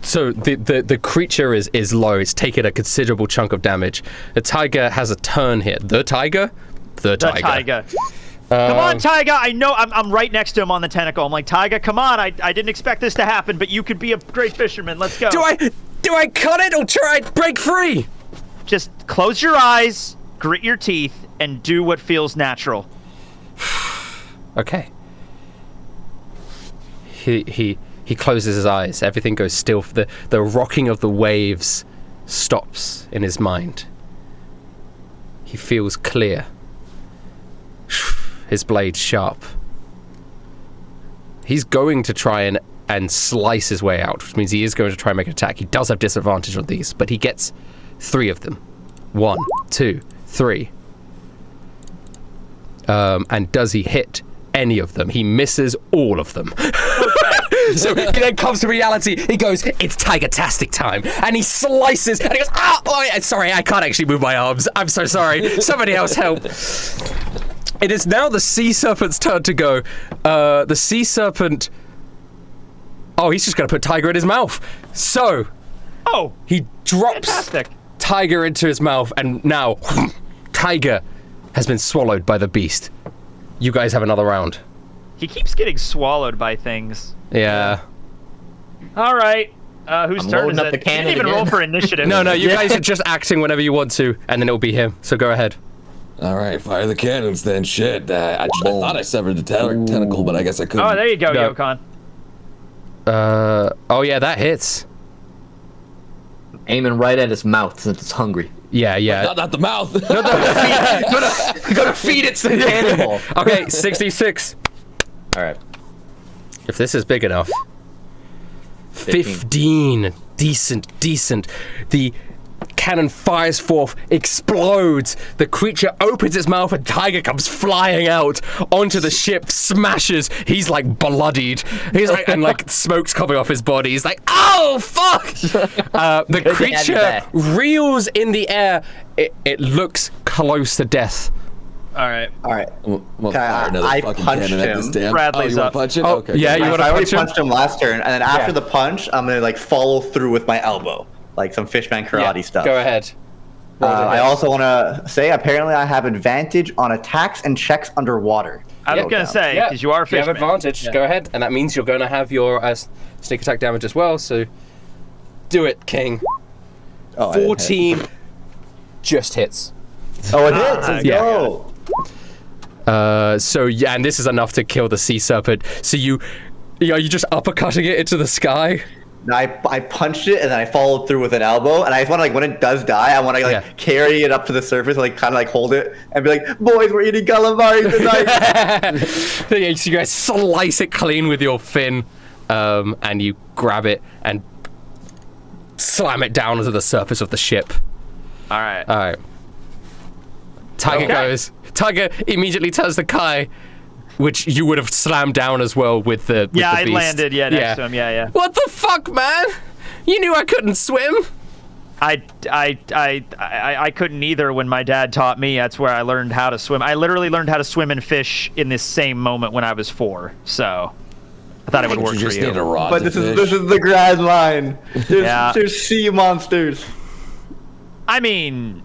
A: So the creature is low. It's taken a considerable chunk of damage. The tiger has a turn here. The tiger.
B: Come on, Taiga. I know I'm right next to him on the tentacle. I'm like, Taiga, come on. I didn't expect this to happen, but you could be a great fisherman. Let's go.
A: Do I cut it or try to break free?
B: Just close your eyes, grit your teeth, and do what feels natural.
A: Okay. He closes his eyes. Everything goes still. The rocking of the waves stops in his mind. He feels clear. His blade sharp. He's going to try and slice his way out, which means he is going to try and make an attack. He does have disadvantage on these, but he gets 3 of them. 1, 2, 3. And does he hit any of them? He misses all of them. So he then comes to reality. He goes, it's Tiger-tastic time. And he slices, and he goes, sorry, I can't actually move my arms. I'm so sorry. Somebody else help. It is now the sea serpent's turn to go. The sea serpent... Oh, he's just going to put Tiger in his mouth. So, he drops Tiger into his mouth, and now Tiger has been swallowed by the beast. You guys have another round.
B: He keeps getting swallowed by things.
A: Yeah.
B: All right. Whose turn is it? You didn't even roll for initiative.
A: No, you guys are just acting whenever you want to, and then it'll be him. So go ahead.
C: All right, fire the cannons then. Shit. I thought I severed the tentacle, but I guess I couldn't.
B: Oh, there you go, Yokan.
A: Oh yeah, that hits.
D: Aiming right at his mouth since it's hungry.
A: Yeah.
C: Not the mouth.
A: No, gotta feed it to the animal. Okay, 66.
D: All right.
A: If this is big enough. 15. Decent. The cannon fires forth, explodes. The creature opens its mouth and Tiger comes flying out onto the ship, smashes. He's like bloodied. He's like, and like smoke's coming off his body. He's like, oh fuck! The creature reels in the air. It looks close to death.
B: All right.
C: We'll fire another
E: I
C: fucking
E: punched
C: cannon at
E: him.
C: this damn.
B: Bradley's
C: you
B: up.
C: want to punch it?
A: Oh,
C: Okay.
A: yeah, you want to
E: I already
A: punch him?
E: punched him last turn, and then after the punch, I'm gonna like follow through with my elbow, like some fishman karate stuff.
A: Go ahead.
E: I also want to say, apparently, I have advantage on attacks and checks underwater.
B: I was gonna say because you are a
A: you have
B: fishman.
A: advantage. Go ahead, and that means you're going to have your sneak attack damage as well. So do it, King.
E: Oh, I didn't hit.
A: 14 just hits.
E: Oh, it hits. Let's
A: yeah.
E: go.
A: So yeah, and this is enough to kill the sea serpent. So you just uppercutting it into the sky.
E: I punched it and then I followed through with an elbow, and I just want to like when it does die, I want to like carry it up to the surface, like kind of like hold it and be like, boys, we're eating calamari tonight.
A: So you guys slice it clean with your fin, and you grab it and slam it down onto the surface of the ship.
B: All right.
A: All right. Tiger goes. Tiger immediately turns to Kai, which you would have slammed down as well with the with
B: Yeah,
A: the
B: I
A: beast.
B: landed. Yeah, next to him. Yeah.
A: What the fuck, man? You knew I couldn't swim.
B: I couldn't either when my dad taught me. That's where I learned how to swim. I literally learned how to swim and fish in this same moment when I was 4. So I thought it would work
C: You
B: for
C: just
B: you.
C: need a rod.
E: But
C: to
E: this
C: fish.
E: is the grand line.
B: Yeah.
E: There's sea monsters.
B: I mean,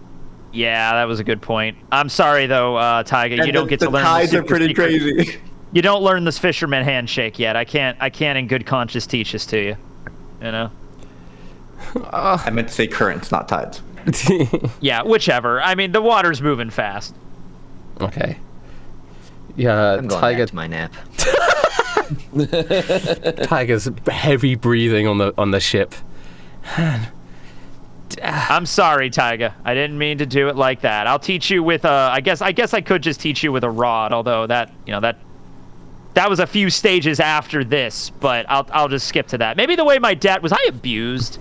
B: yeah, that was a good point. I'm sorry though, Tiger. You
E: And
B: don't get to learn.
E: The tides
B: the
E: are pretty
B: secret.
E: crazy.
B: You don't learn this fisherman handshake yet. I can't in good conscience teach this to you. You know.
E: I meant to say currents, not tides.
B: Yeah, whichever. I mean, the water's moving fast.
A: Okay. Yeah,
D: I'm going back to my nap.
A: Tiger's heavy breathing on the ship.
B: I'm sorry, Tiger. I didn't mean to do it like that. I'll teach you with I guess I could just teach you with a rod, although that was a few stages after this, but I'll just skip to that. Maybe the way my dad was I abused?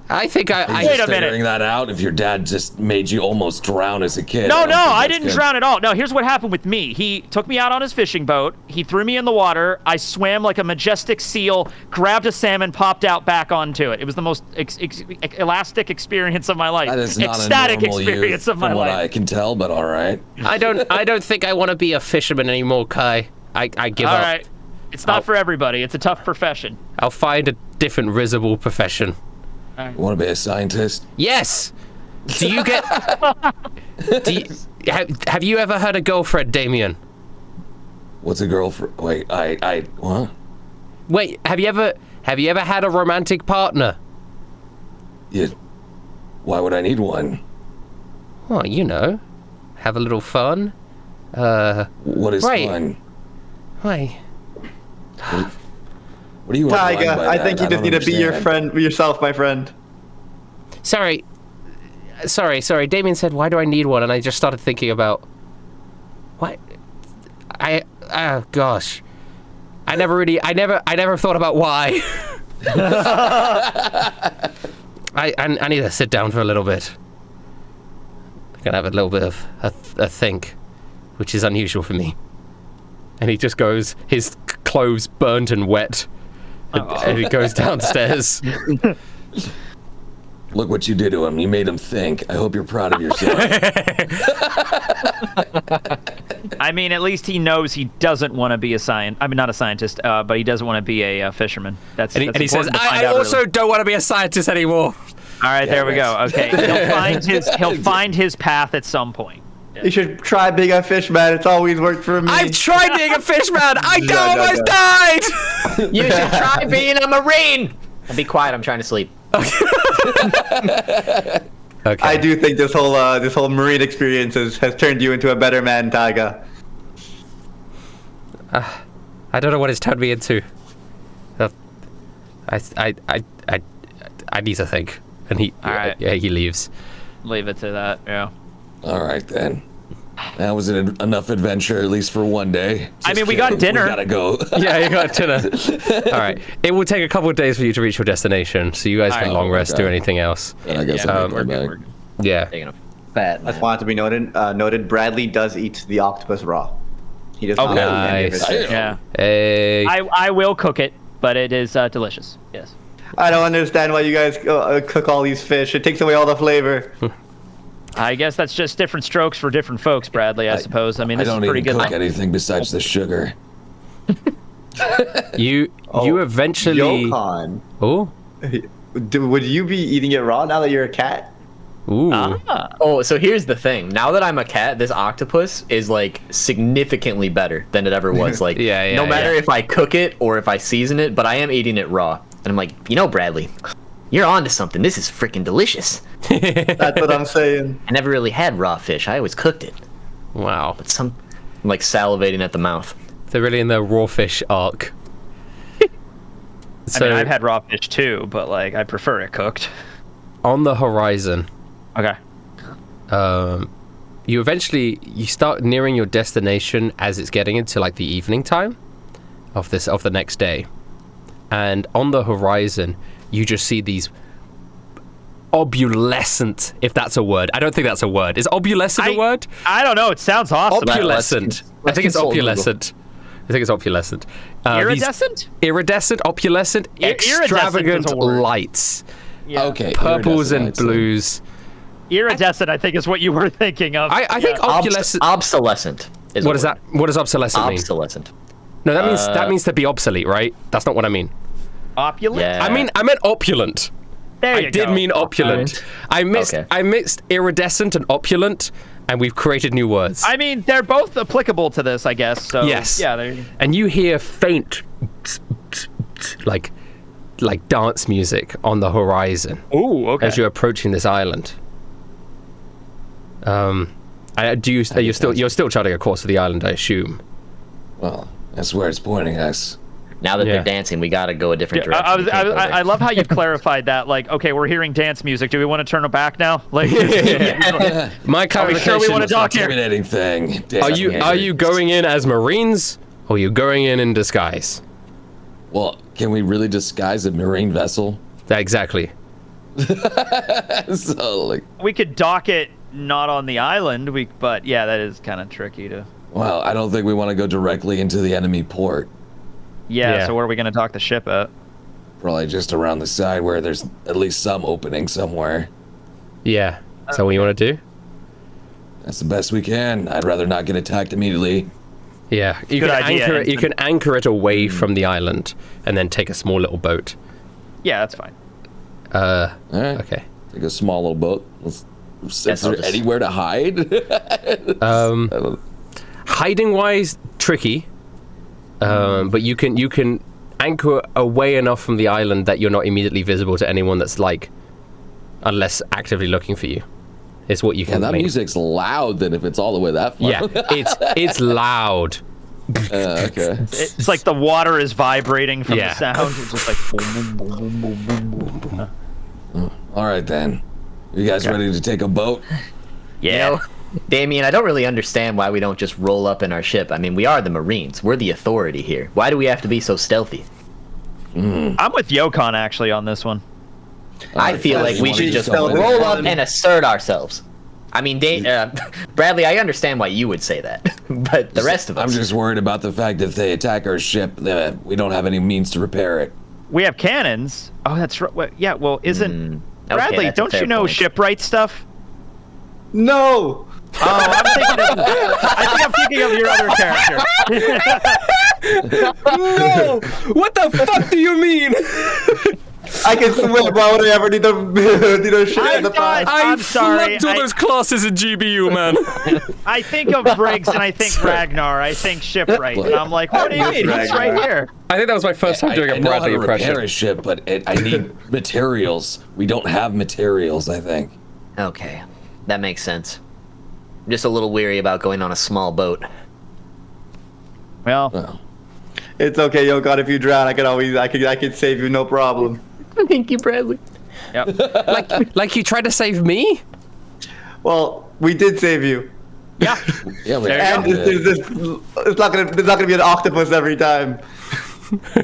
A: I think I
B: Wait a minute.
C: Figuring that out if your dad just made you almost drown as a kid.
B: No,
C: don't think
B: I
C: that's
B: didn't
C: good.
B: drown at all. No, here's what happened with me. He took me out on his fishing boat. He threw me in the water. I swam like a majestic seal, grabbed a salmon, popped out back onto it. It was the most elastic experience of my life.
C: That is not
B: Ecstatic
C: a normal
B: experience
C: youth,
B: of my
C: from what
B: life.
C: I can tell, but all right.
A: I don't think I want to be a fisherman anymore, Kai. I give
B: All
A: up.
B: right. It's not for everybody. It's a tough profession.
A: I'll find a different risible profession.
C: You want to be a scientist?
A: Yes. Do you get? Have you ever had a girlfriend, Damien?
C: What's a girlfriend? Wait, what?
A: Wait, have you ever had a romantic partner?
C: Yeah. Why would I need one?
A: Well, you know, have a little fun.
C: What is
A: Right.
C: fun?
A: Why?
C: What do you want?
E: Tiger, I think you just need to be yourself, my friend.
A: Sorry. Damien said, "Why do I need one?" And I just started thinking about what. Oh gosh, I never thought about why. I need to sit down for a little bit. I'm gonna have a little bit of a think, which is unusual for me. And he just goes, his clothes burnt and wet, and he goes downstairs.
C: Look what you did to him. You made him think. I hope you're proud of yourself.
B: I mean, at least he knows he doesn't want to be a scientist. I mean, not a scientist, but he doesn't want to be a fisherman. And
A: he says, I also don't want to be a scientist anymore.
B: All right, there we go. Okay, he'll find his path at some point.
E: You should try being a fishman. It's always worked for me.
A: I've tried being a fishman. I almost died.
D: You should try being a marine. And be quiet. I'm trying to sleep.
A: Okay.
E: I do think this whole marine experience has turned you into a better man, Tiger.
A: I don't know what it's turned me into. I need to think. And he
B: All right.
A: he leaves.
B: Leave it to that. Yeah.
C: All right then. That was enough adventure, at least for one day.
B: I mean, we got dinner.
C: We gotta go.
A: Yeah, you got dinner. All right. It will take a couple of days for you to reach your destination, so you guys can long rest, do anything else.
C: And I guess I'll
B: we're
C: go
B: good.
C: back.
A: Yeah.
D: Taking a fat
E: I just
D: nap.
E: want it to be noted. Bradley does eat the octopus raw. He does not eat any of it.
A: Nice.
B: Yeah.
A: Hey.
B: I will cook it, but it is delicious. Yes.
E: I don't understand why you guys cook all these fish. It takes away all the flavor.
B: I guess that's just different strokes for different folks, Bradley, I suppose. I mean, this
C: I
B: is
C: don't
B: pretty
C: even
B: good.
C: cook anything besides the sugar.
A: You eventually.
E: Yokan,
A: Oh.
E: would you be eating it raw now that you're a cat?
A: Ooh.
D: Oh, so here's the thing. Now that I'm a cat, this octopus is like significantly better than it ever was. Like,
A: Yeah,
D: no matter
A: yeah.
D: if I cook it or if I season it, but I am eating it raw. And I'm like, Bradley, you're onto something. This is freaking delicious.
E: That's what I'm saying.
D: I never really had raw fish. I always cooked it.
A: Wow.
D: I'm like salivating at the mouth.
A: They're really in the raw fish arc.
B: I mean, I've had raw fish too, but like I prefer it cooked.
A: On the horizon,
B: Okay.
A: you start nearing your destination as it's getting into like the evening time of the next day, and on the horizon you just see these obulescent, if that's a word. I don't think that's a word. Is obulescent a word?
B: I don't know. It sounds awesome.
A: Opulescent. I think it's
D: consult Google.
A: opulescent. I think it's opulescent.
B: Iridescent?
A: Iridescent, opulescent,
B: Iridescent
A: extravagant
B: is a word.
A: lights.
B: Yeah.
C: Okay.
A: Purples and
C: iridescent,
A: blues.
B: Iridescent, I think, is what you were thinking of.
A: I think opulescent.
D: Obsolescent. Is
A: What
D: the
A: does that? What does obsolescent mean?
D: Obsolescent.
A: No, that means to be obsolete, right? That's not what I mean.
B: Opulent?
D: Yeah.
A: I meant opulent.
B: There you
A: I did
B: go.
A: mean opulent. I mixed iridescent and opulent, and we've created new words.
B: I mean, they're both applicable to this, I guess. So
A: Yes.
B: Yeah. There.
A: And you hear faint, like dance music on the horizon
B: Ooh. Okay.
A: as you're approaching this island. You're still charting a course for the island, I assume.
C: Well, that's where it's pointing us.
D: Now that
A: Yeah.
D: they're dancing, we gotta go a different direction.
B: I
D: We can't go
B: I
D: there.
B: love how you've clarified that. Like, okay, we're hearing dance music. Do we want to turn it back now? Like,
A: My
B: Are we
A: clarification.
B: sure we want to dock here?
C: Intimidating thing. Damn.
A: Are you going in as Marines, or are you going in disguise?
C: Well, can we really disguise a marine vessel?
A: Exactly.
C: So, like,
B: We could dock it not on the island. But yeah, that is kind of tricky to.
C: well, I don't think we want to go directly into the enemy port.
B: Yeah. So where are we gonna dock the ship at?
C: Probably just around the side where there's at least some opening somewhere.
A: Yeah. Is that what you want to do?
C: That's the best we can. I'd rather not get attacked immediately.
A: Yeah. You
B: Good
A: can
B: idea.
A: anchor it. You can anchor it away from the island, and then take a small little boat.
B: Yeah, that's fine.
C: All right.
A: Okay.
C: Take a small little boat. Is
D: I'll
C: there
D: just-
C: anywhere to hide?
A: Hiding wise, tricky. But you can anchor away enough from the island that you're not immediately visible to anyone that's unless actively looking for you. Is what you
C: Yeah,
A: can.
C: that
A: make.
C: music's loud then if it's all the way that far.
A: Yeah, it's loud.
C: Okay.
B: It's like the water is vibrating from
A: Yeah.
B: the sound. It's just like boom, boom, boom, boom, boom, boom, boom.
C: All right then. You guys ready to take a boat?
B: Yeah.
D: You know, Damien, I don't really understand why we don't just roll up in our ship. I mean, we are the Marines. We're the authority here. Why do we have to be so stealthy?
B: I'm with Yokan actually on this one.
D: I feel like we should just
C: Stealthy.
D: roll up and assert ourselves. I mean, Bradley, I understand why you would say that, but the rest of us.
C: I'm just worried about the fact that if they attack our ship, we don't have any means to repair it.
B: We have cannons. Oh, that's right. Yeah. Well, isn't
D: okay,
B: Bradley?
D: that's a
B: Don't you
D: fair
B: know
D: point.
B: shipwright stuff?
E: No.
B: Oh, I think I'm thinking of your other character.
E: No.
A: What the fuck do you mean?
E: I can swim. Why would I ever need a ship in the past?
B: I'm sorry.
A: flunked all those classes in GBU, man.
B: I think of Briggs and I think Ragnar. I think shipwright. And I'm like, what do you mean? He's right here.
A: I think that was my first time doing
C: I
A: a
C: know how
A: Bradley
C: to repair
A: impression.
C: a ship, but I need materials. We don't have materials, I think.
D: Okay, that makes sense. I'm just a little weary about going on a small boat.
B: Well,
C: Oh.
E: It's okay, Yokan. If you drown, I can save you, no problem.
D: Thank you, Bradley.
B: yep.
A: Like you tried to save me?
E: Well, we did save you.
B: Yeah.
C: Yeah, we
E: And it's not gonna be an octopus every time.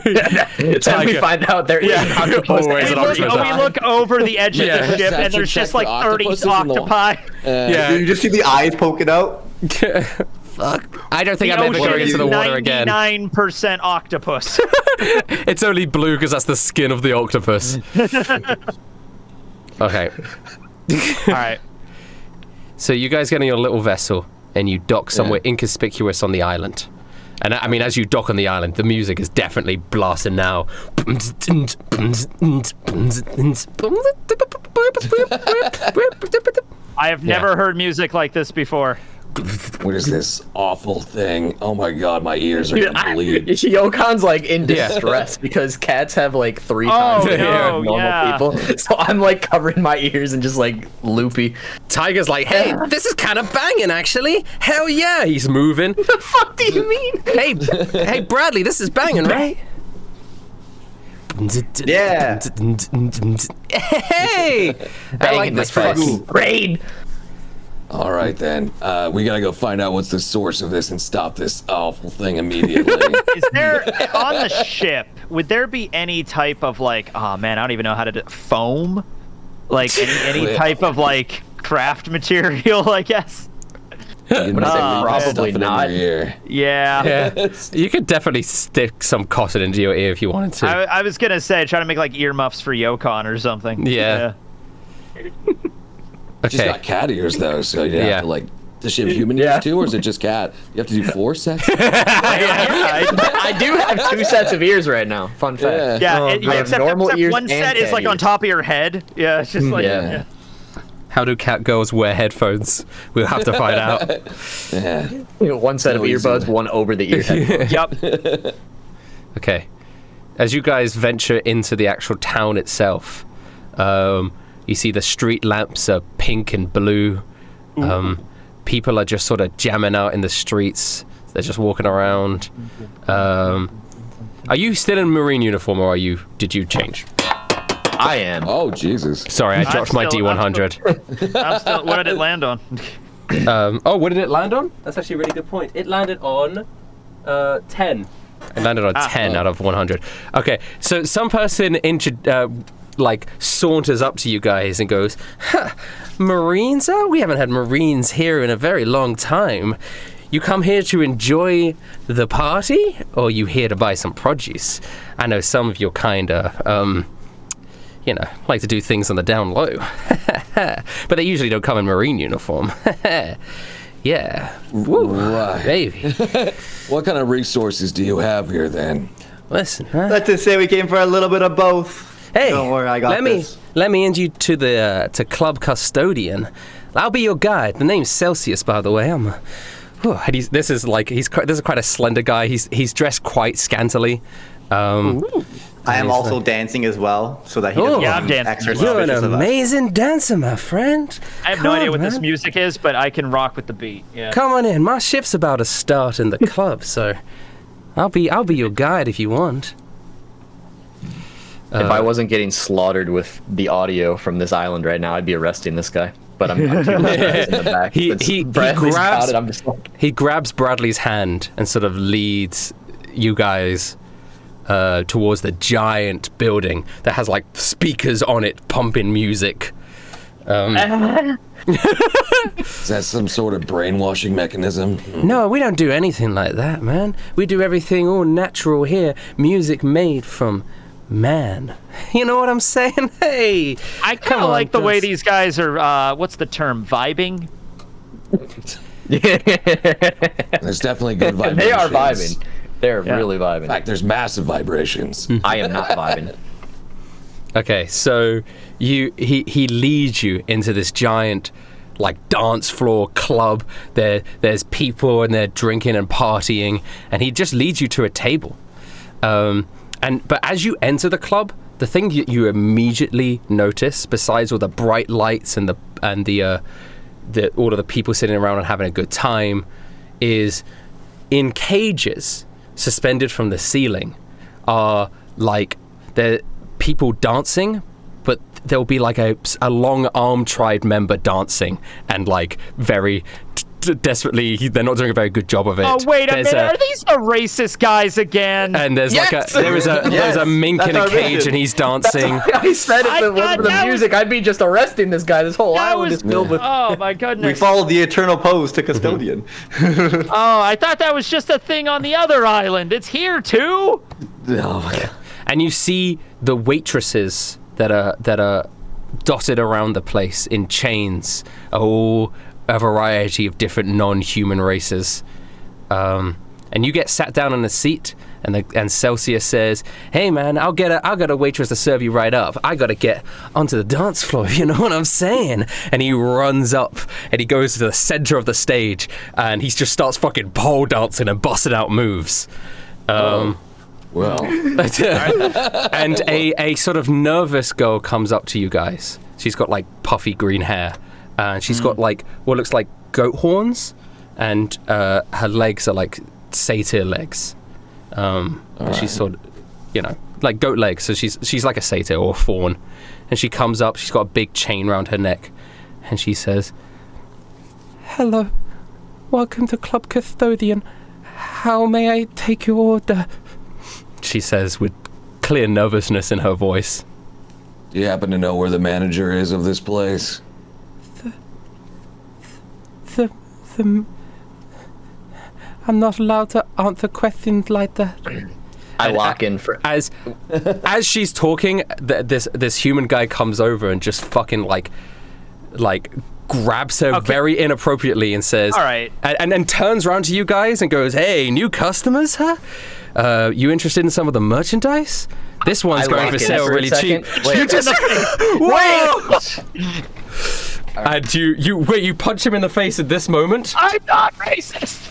D: Then we find out there is an octopus.
A: Always an octopus.
B: We look over the edge of the ship, and there's just like 30 octopi.
E: You just see the eyes poking out.
A: Fuck. I don't think I'm ever going into the water again.
B: 99% octopus.
A: It's only blue because that's the skin of the octopus. Okay.
B: All right.
A: So you guys get in your little vessel and you dock somewhere inconspicuous on the island. And I mean, as you dock on the island, the music is definitely blasting now.
B: I have never heard music like this before.
C: What is this awful thing? Oh my god, my ears are gonna bleed.
D: Yokan's like in distress because cats have like 3 times the hair of normal people. So I'm like covering my ears and just like loopy.
A: Tiger's like, hey, this is kind of banging actually. Hell yeah, he's moving.
D: What the fuck do you mean?
A: Hey, Bradley, this is banging, right?
E: Yeah.
A: Hey, I like this fucking
D: rain.
C: All right then, we gotta go find out what's the source of this and stop this awful thing immediately.
B: Is there on the ship? Would there be any type of like? Oh man, I don't even know how to do foam. Like any type of like craft material, I guess.
D: Probably not.
B: Yeah.
A: You could definitely stick some cotton into your ear if you wanted to.
B: I was gonna say try to make like earmuffs for Yokan or something.
A: Yeah.
C: She's got cat ears though, so you have to like. Does she have human ears too, or is it just cat? You have to do 4 sets.
D: I do have 2 sets of ears right now. Fun fact.
B: Yeah, except
D: ears
B: one set is like on top of your head. Yeah, it's just like. Yeah.
A: How do cat girls wear headphones? We'll have to find out.
D: One set of earbuds, one over the ear headphones.
B: Yep.
A: Okay. As you guys venture into the actual town itself, you see the street lamps are pink and blue. People are just sort of jamming out in the streets. They're just walking around. Are you still in Marine uniform, or did you change?
D: I am.
C: Oh, Jesus.
A: Sorry, I dropped my D100.
B: I'm still, what did it land on?
A: What did it land on? That's actually a really good point. It landed on 10. It landed on 10 out of 100. Okay, so some person saunters up to you guys and goes, Marines? Oh, we haven't had Marines here in a very long time. You come here to enjoy the party, or you here to buy some produce? I know some of your kind of, like to do things on the down low. But they usually don't come in Marine uniform. Yeah. Woo,
C: right.
A: Baby.
C: What kind of resources do you have here then?
A: Listen,
E: Let's just say we came for a little bit of both.
A: Hey,
E: don't worry, I got this.
A: Let me introduce you to Club Custodian. I'll be your guide. The name's Celsius, by the way. This is quite a slender guy. He's dressed quite scantily.
E: I am also dancing as well, so that he doesn't
B: I'm dancing.
E: extra
A: You're an
E: suspicious of us.
A: amazing dancer, my friend.
B: I have no idea what this music is, but I can rock with the beat. Yeah.
A: Come on in. My shift's about to start in the club, so I'll be your guide if you want.
D: If I wasn't getting slaughtered with the audio from this island right now, I'd be arresting this guy. But I'm too in the back.
A: He grabs Bradley's hand and sort of leads you guys towards the giant building that has like speakers on it pumping music.
C: Is that some sort of brainwashing mechanism?
A: No, we don't do anything like that, man. We do everything all natural here. Music made from man. You know what I'm saying? Hey,
B: I kind of like the way these guys are, what's the term, vibing?
C: There's definitely good vibrations.
D: They are vibing. They're really vibing.
C: In fact, there's massive vibrations.
D: I am not vibing.
A: Okay, so he leads you into this giant like dance floor club. There's people and they're drinking and partying, and he just leads you to a table. But as you enter the club, the thing you immediately notice, besides all the bright lights and all of the people sitting around and having a good time, is in cages suspended from the ceiling are like the people dancing, but there'll be like a long arm tribe member dancing and like very desperately, they're not doing a very good job of it.
B: Oh, wait a minute. Are these the racist guys again?
A: And there's there's a mink in a cage and he's dancing.
D: I said if it wasn't for the music, I'd be just arresting this guy. This whole island is filled with...
B: Oh, my goodness.
E: We followed the eternal pose to custodian.
B: Oh, I thought that was just a thing on the other island. It's here, too?
C: Oh, my God.
A: And you see the waitresses that are dotted around the place in chains. Oh, a variety of different non-human races. And you get sat down on a seat, and Celsius says, "Hey man, I'll get a waitress to serve you right up. I gotta get onto the dance floor, if you know what I'm saying." And he runs up and he goes to the center of the stage and he just starts fucking pole dancing and busting out moves.
C: Well.
A: And a sort of nervous girl comes up to you guys. She's got like puffy green hair. And she's got like what looks like goat horns, and her legs are like satyr legs. She's sort of, like goat legs. So she's like a satyr or a fawn. And she comes up. She's got a big chain around her neck, and she says, "Hello, welcome to Club Custodian. How may I take your order?" She says with clear nervousness in her voice.
C: Do you happen to know where the manager is of this place?
A: I'm not allowed to answer questions like that.
D: I lock in for...
A: As she's talking, this human guy comes over and just fucking like grabs her very inappropriately and says,
B: "All right,"
A: and then turns around to you guys and goes, "Hey, new customers, huh? You interested in some of the merchandise? This one's going for sale really cheap."
D: Wait.
A: And you punch him in the face at this moment.
B: I'm not racist.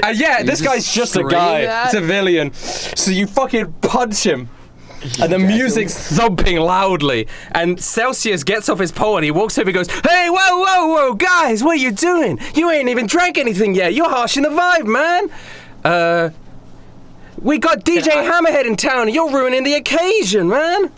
A: And this guy's just a guy, civilian. So you fucking punch him. And the music's thumping loudly. And Celsius gets off his pole and he walks over and goes, "Hey, whoa, guys, what are you doing? You ain't even drank anything yet. You're harshing the vibe, man. We got DJ Hammerhead in town and you're ruining the occasion, man."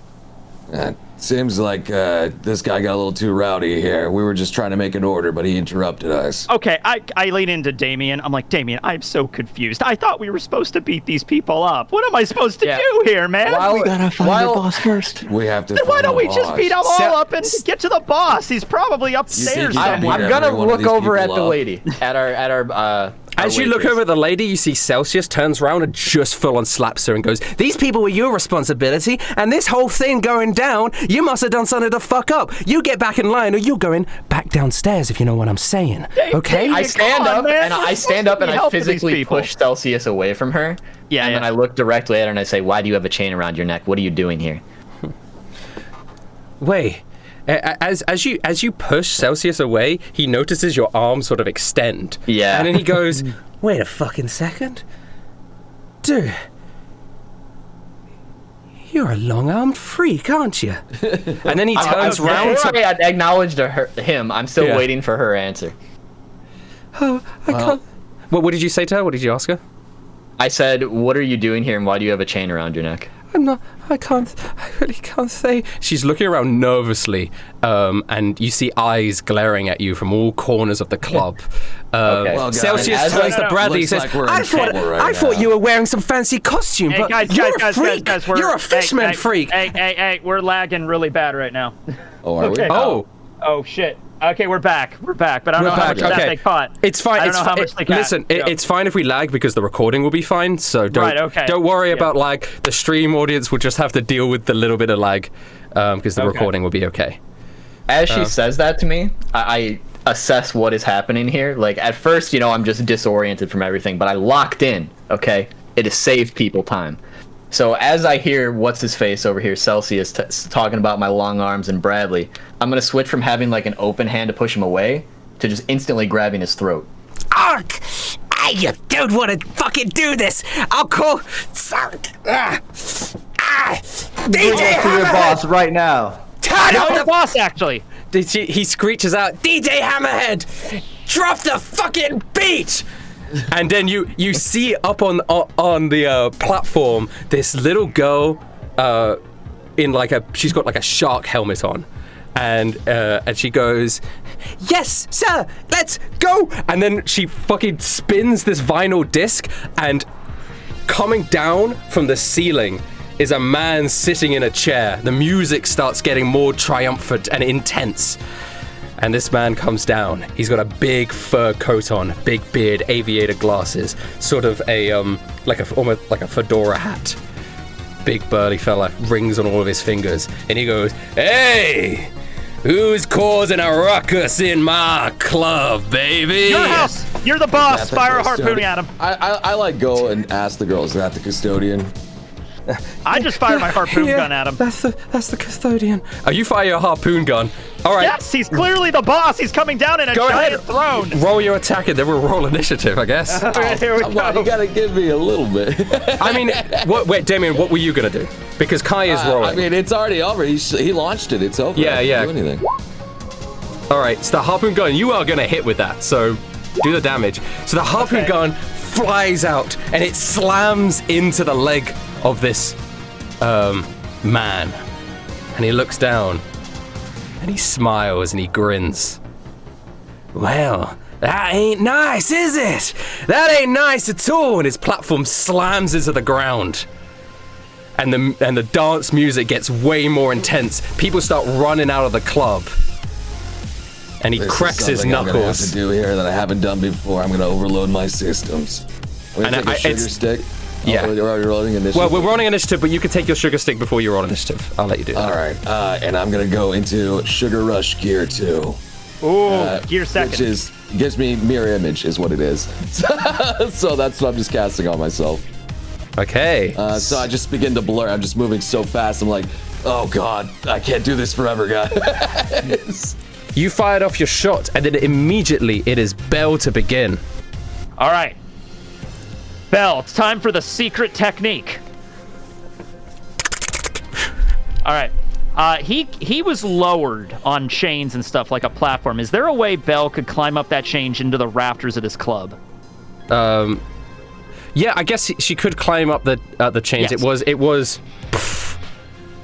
C: Seems like this guy got a little too rowdy here. We were just trying to make an order, but he interrupted us.
B: Okay, I lean into Damien. I'm like, "Damien, I'm so confused. I thought we were supposed to beat these people up. What am I supposed to do here, man?"
E: We gotta find the boss first.
C: We have to.
B: Then why don't we just beat them all up and get to the boss? He's probably upstairs.
C: I'm
D: gonna look over at the lady, at our
A: As you look over at the lady, you see Celsius turns around and just full on slaps her and goes, "These people were your responsibility, and this whole thing going down, you must have done something to fuck up. You get back in line or you're going back downstairs, if you know what I'm saying. Okay?"
D: I stand up and I physically push Celsius away from her.
B: Yeah,
D: and then I look directly at her and I say, "Why do you have a chain around your neck? What are you doing here?"
A: Wait. As you push Celsius away, he notices your arms sort of extend.
D: Yeah.
A: And then he goes, "Wait a fucking second. Dude, you're a long-armed freak, aren't you?" And then he turns round to...
D: I acknowledged him. I'm still waiting for her answer.
A: "Oh, I can't..." What did you say to her? What did you ask her?
D: I said, "What are you doing here and why do you have a chain around your neck?"
A: I really can't say. She's looking around nervously, and you see eyes glaring at you from all corners of the club.
D: Okay.
C: Well,
A: Celsius turns to Bradley and says, "I thought you were wearing some fancy costume, but you're a freak. You're a fishman freak."
B: Hey, we're lagging really bad right now.
C: Oh, are we?
A: Oh,
B: shit. Okay, we're back, but I don't know how much of that they caught.
A: It's fine.
B: I don't know how much they caught.
A: Listen, it's fine if we lag because the recording will be fine. So don't worry about lag. The stream audience will just have to deal with the little bit of lag because the recording will be okay.
D: As she says that to me, I assess what is happening here. Like at first, I'm just disoriented from everything, but I locked in. Okay, it has saved people time. So as I hear what's-his-face over here, Celsius, talking about my long arms and Bradley, I'm going to switch from having like an open hand to push him away to just instantly grabbing his throat.
A: Ark! You don't want to fucking do this! I'll call...
E: DJ to your boss right now.
A: Turn
B: No,
A: off
B: the boss, actually.
A: He screeches out, "DJ Hammerhead! Drop the fucking beat!" And then you see up on the platform this little girl in she's got like a shark helmet on, And she goes, "Yes, sir, let's go!" And then she fucking spins this vinyl disc, and coming down from the ceiling is a man sitting in a chair. The music starts getting more triumphant and intense. And this man comes down. He's got a big fur coat on, big beard, aviator glasses, sort of a almost like a fedora hat. Big burly fella, rings on all of his fingers, and he goes, "Hey, who's causing a ruckus in my club, baby?"
B: Your house. You're the boss. Fire a harpoon at him.
C: I like go and ask the girls, is that the custodian?
B: I just fired my harpoon gun at him.
A: That's the custodian. Oh, you fire your harpoon gun. All right.
B: Yes, he's clearly the boss. He's coming down in a giant throne.
A: Roll your attack, and then we'll roll initiative, I guess.
B: Here we
C: Come on,
B: go.
C: you gotta give me a little bit.
A: I mean, wait, Damien, what were you gonna do? Because Kai is rolling.
C: I mean, it's already over. He launched it. It's over.
A: Yeah,
C: I
A: yeah.
C: can't do anything.
A: All right, so the harpoon gun, you are gonna hit with that, so do the damage. So the harpoon gun flies out, and it slams into the leg of this man. And he looks down, and he smiles, and he grins. "Well, that ain't nice, is it? That ain't nice at all." And his platform slams into the ground. And the dance music gets way more intense. People start running out of the club. And he cracks his
C: I'm gonna have
A: knuckles.
C: to do here that I haven't done before. I'm gonna overload my systems. I'm gonna
A: And
C: take a sugar
A: it's-
C: stick.
A: Yeah.
C: You're already rolling initiative.
A: Well, we're rolling initiative, but you can take your sugar stick before you roll initiative. I'll let you do that.
C: All right. And I'm gonna go into Sugar Rush Gear 2.
B: Ooh, gear second.
C: Which gives me mirror image is what it is. So that's what I'm just casting on myself.
A: Okay.
C: So I just begin to blur. I'm just moving so fast. I'm like, oh God, I can't do this forever, guys.
A: You fired off your shot, and then immediately it is Bell to begin.
B: All right. Bell, it's time for the secret technique. All right. He was lowered on chains and stuff like a platform. Is there a way Bell could climb up that chain into the rafters of his club?
A: Yeah, I guess she could climb up the chains.
B: Yes.
A: It was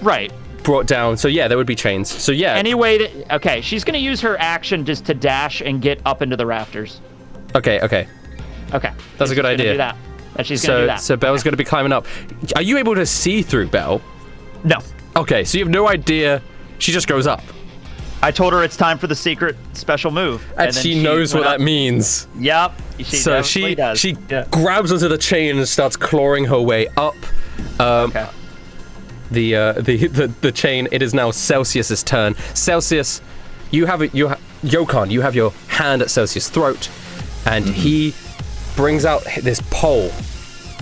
B: Right.
A: brought down. So yeah, there would be chains. So yeah.
B: Anyway, okay, she's going to use her action just to dash and get up into the rafters.
A: Okay.
B: Okay.
A: That's a good idea.
B: Do that. And she's going to do that.
A: So Bell's going to be climbing up. Are you able to see through Bell?
B: No.
A: Okay, so you have no idea. She just goes up.
B: I told her it's time for the secret special move.
A: And
B: then
A: she knows what
B: went up.
A: that means.
B: Yep.
A: So she
B: does.
A: grabs onto the chain and starts clawing her way up.
B: Okay.
A: The chain. It is now Celsius's turn. Celsius, Yokan, you have your hand at Celsius' throat, and he brings out this pole,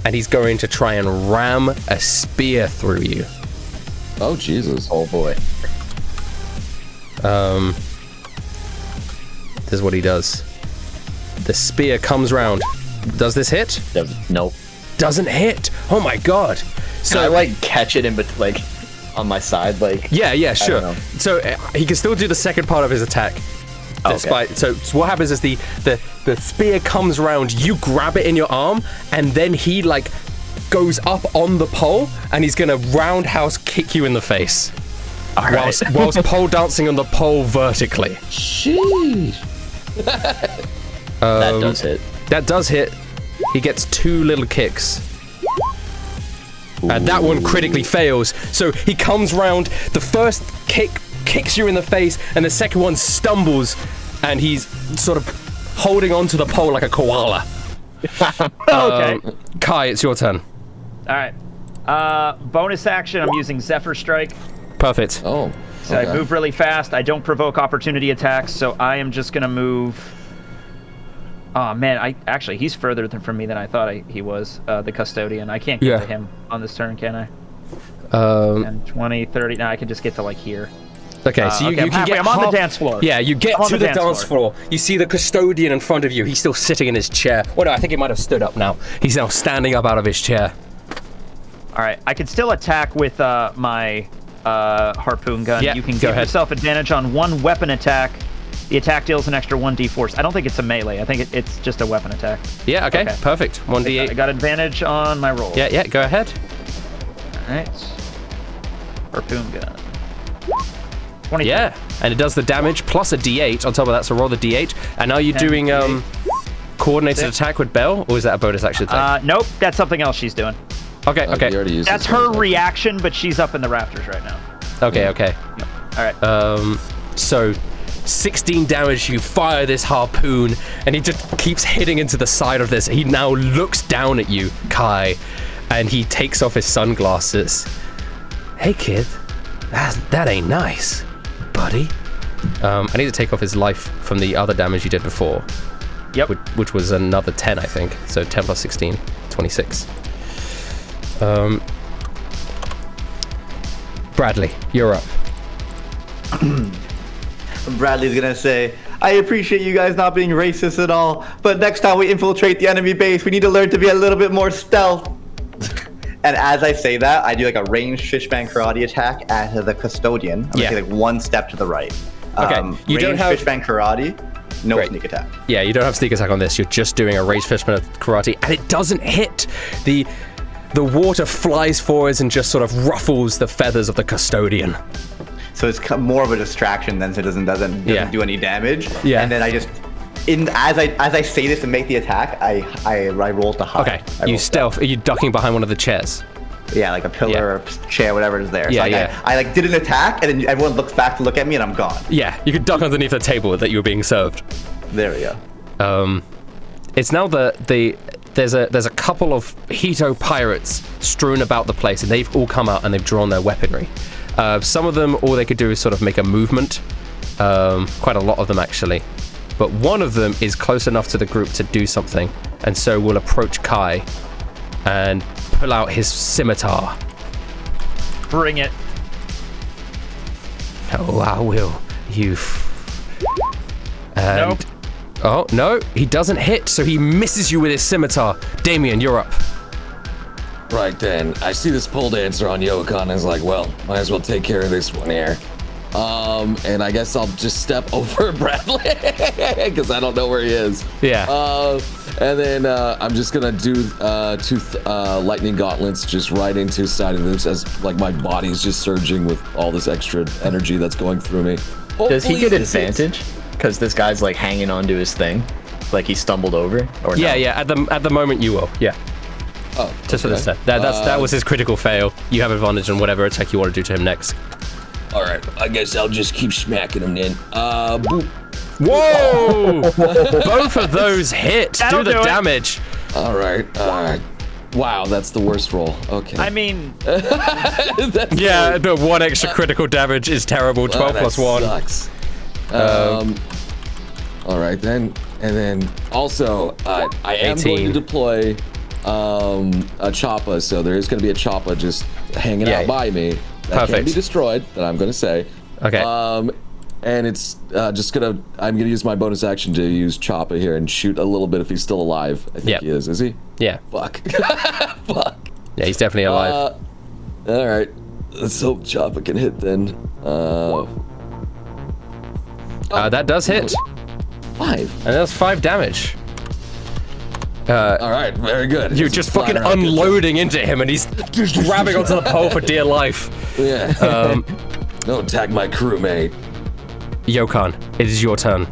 A: and he's going to try and ram a spear through you.
C: Oh Jesus.
D: Oh boy.
A: This is what he does. The spear comes round. Does this hit?
D: Nope.
A: Doesn't hit. Oh my god.
D: So I like catch it like on my side, like.
A: Yeah, sure.
D: know.
A: So he can still do the second part of his attack. Despite, so what happens is the spear comes around, you grab it in your arm, and then he like goes up on the pole, and he's gonna roundhouse kick you in the face.
D: All right.
A: Whilst pole dancing on the pole vertically.
C: Sheesh.
D: That does hit.
A: That does hit. He gets 2 little kicks. And that one critically fails. So he comes round, the first kick kicks you in the face, and the second one stumbles, and he's sort of holding onto the pole like a koala.
B: Okay.
A: Kai, it's your turn.
B: All right. Bonus action, I'm using Zephyr Strike.
A: Perfect.
C: Oh.
B: So I move really fast. I don't provoke opportunity attacks, so I am just going to move... Oh, man, he's further from me than I thought he was, the custodian. I can't get to him on this turn, can I? 10, 20, 30... No, I can just get to, like, here.
A: Okay, so you can get...
B: I'm on the dance floor.
A: Yeah, you get to the dance floor. You see the custodian in front of you. He's still sitting in his chair. Well, no, I think he might have stood up now. He's now standing up out of his chair.
B: All right, I can still attack with my harpoon gun.
A: Yeah,
B: you can
A: go
B: give
A: ahead.
B: yourself advantage on one weapon attack. The attack deals an extra 1d force. I don't think it's a melee. I think it's just a weapon attack.
A: Yeah, okay. Perfect. 1d8.
B: I got advantage on my roll.
A: Yeah, go ahead.
B: All right. Harpoon gun. 23.
A: Yeah, and it does the damage plus a d8 on top of that, so roll the d8. And are you
B: 10,
A: doing
B: D8.
A: coordinated
B: 6.
A: attack with Belle, or is that a bonus action thing?
B: Nope, that's something else she's doing.
A: Okay,
C: You
A: okay.
C: already used
B: That's
C: this
B: her
C: bonus action.
B: reaction, but she's up in the rafters right now.
A: Okay, okay.
B: All right.
A: So 16 damage, you fire this harpoon, and he just keeps hitting into the side of this. He now looks down at you, Kai, and he takes off his sunglasses. Hey, kid, that ain't nice, buddy. I need to take off his life from the other damage you did before.
B: Yep.
A: Which was another 10, I think. So 10 plus 16, 26. Bradley, you're up.
E: Bradley's gonna say, I appreciate you guys not being racist at all, but next time we infiltrate the enemy base, we need to learn to be a little bit more stealth. And as I say that, I do like a ranged fishman karate attack at the custodian. I'm gonna take like one step to the right.
A: Okay, you don't
E: ranged
A: have-
E: fishman karate, no
A: Great.
E: sneak attack.
A: Yeah, you don't have sneak attack on this. You're just doing a raised fishman karate, and it doesn't hit. The water flies forwards and just sort of ruffles the feathers of the custodian.
E: So it's more of a distraction than it doesn't do any damage.
A: Yeah.
E: And then I just, as I say this and make the attack, I roll to hide.
A: Okay,
E: I
A: you
E: roll
A: stealth. Are you ducking behind one of the chairs?
E: Yeah, like a pillar or chair, whatever is there.
A: Yeah,
E: so
A: yeah.
E: I like did an attack, and then everyone looks back to look at me, and I'm gone.
A: Yeah, you could duck underneath the table that you were being served.
E: There we go.
A: It's now there's a couple of Hito pirates strewn about the place, and they've all come out and they've drawn their weaponry. Some of them, all they could do is sort of make a movement. Quite a lot of them, actually. But one of them is close enough to the group to do something, and so will approach Kai and pull out his scimitar.
B: Bring it.
A: Oh, I will. And,
B: Nope.
A: oh, no, he doesn't hit, so he misses you with his scimitar. Damien, you're up.
C: Right then, I see this pole dancer on Yokan and is like, well, might as well take care of this one here. And I guess I'll just step over Bradley because I don't know where he is.
A: Yeah.
C: And then I'm just gonna do two lightning gauntlets just right into side of this as like my body's just surging with all this extra energy that's going through me.
D: Does he
C: Hopefully
D: get
C: this hits.
D: advantage? Because this guy's like hanging onto his thing, like he stumbled over, or no?
A: Yeah, at the moment you will. Yeah.
C: Oh,
A: Just for this
C: okay.
A: set. That was his critical fail. You have advantage on whatever attack you want to do to him next.
C: All right, I guess I'll just keep smacking him then. Boop.
A: Whoa! Both of those hit.
B: That'll
A: do the
B: do it.
A: damage.
C: All right. Wow, that's the worst roll. Okay.
B: I mean,
C: That's
A: Yeah, the one extra critical damage is terrible. 12
C: that
A: plus 1.
C: Sucks. All right then, and then also I am
A: 18.
C: going to deploy a choppa, so there is going to be a choppa just hanging
A: Yeah.
C: out by me that can
A: Perfect.
C: be destroyed. That I'm going to say.
A: Okay.
C: And it's I'm gonna use my bonus action to use choppa here and shoot a little bit if he's still alive. I think
A: Yep.
C: he is he?
A: Yeah.
C: Fuck. Fuck.
A: Yeah, he's definitely alive.
C: All right. Let's hope choppa can hit then.
A: That does hit.
C: 5.
A: And that's 5 damage.
C: All right, very good.
A: You're just fucking unloading into him, and he's grabbing onto the pole for dear life.
C: Yeah. Don't attack my crewmate.
A: Yokan, it is your turn.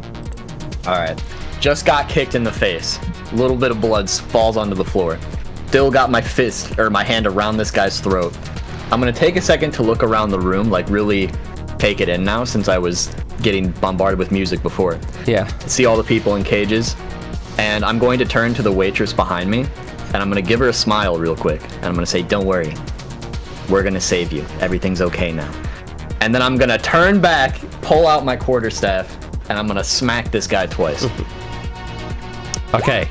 D: All right. Just got kicked in the face. A little bit of blood falls onto the floor. Still got my fist or my hand around this guy's throat. I'm gonna take a second to look around the room, like really take it in now, since I was getting bombarded with music before.
A: Yeah.
D: See all the people in cages, and I'm going to turn to the waitress behind me, and I'm gonna give her a smile real quick, and I'm gonna say, "Don't worry, we're gonna save you. Everything's okay now." And then I'm gonna turn back, pull out my quarterstaff, and I'm gonna smack this guy twice.
A: Okay.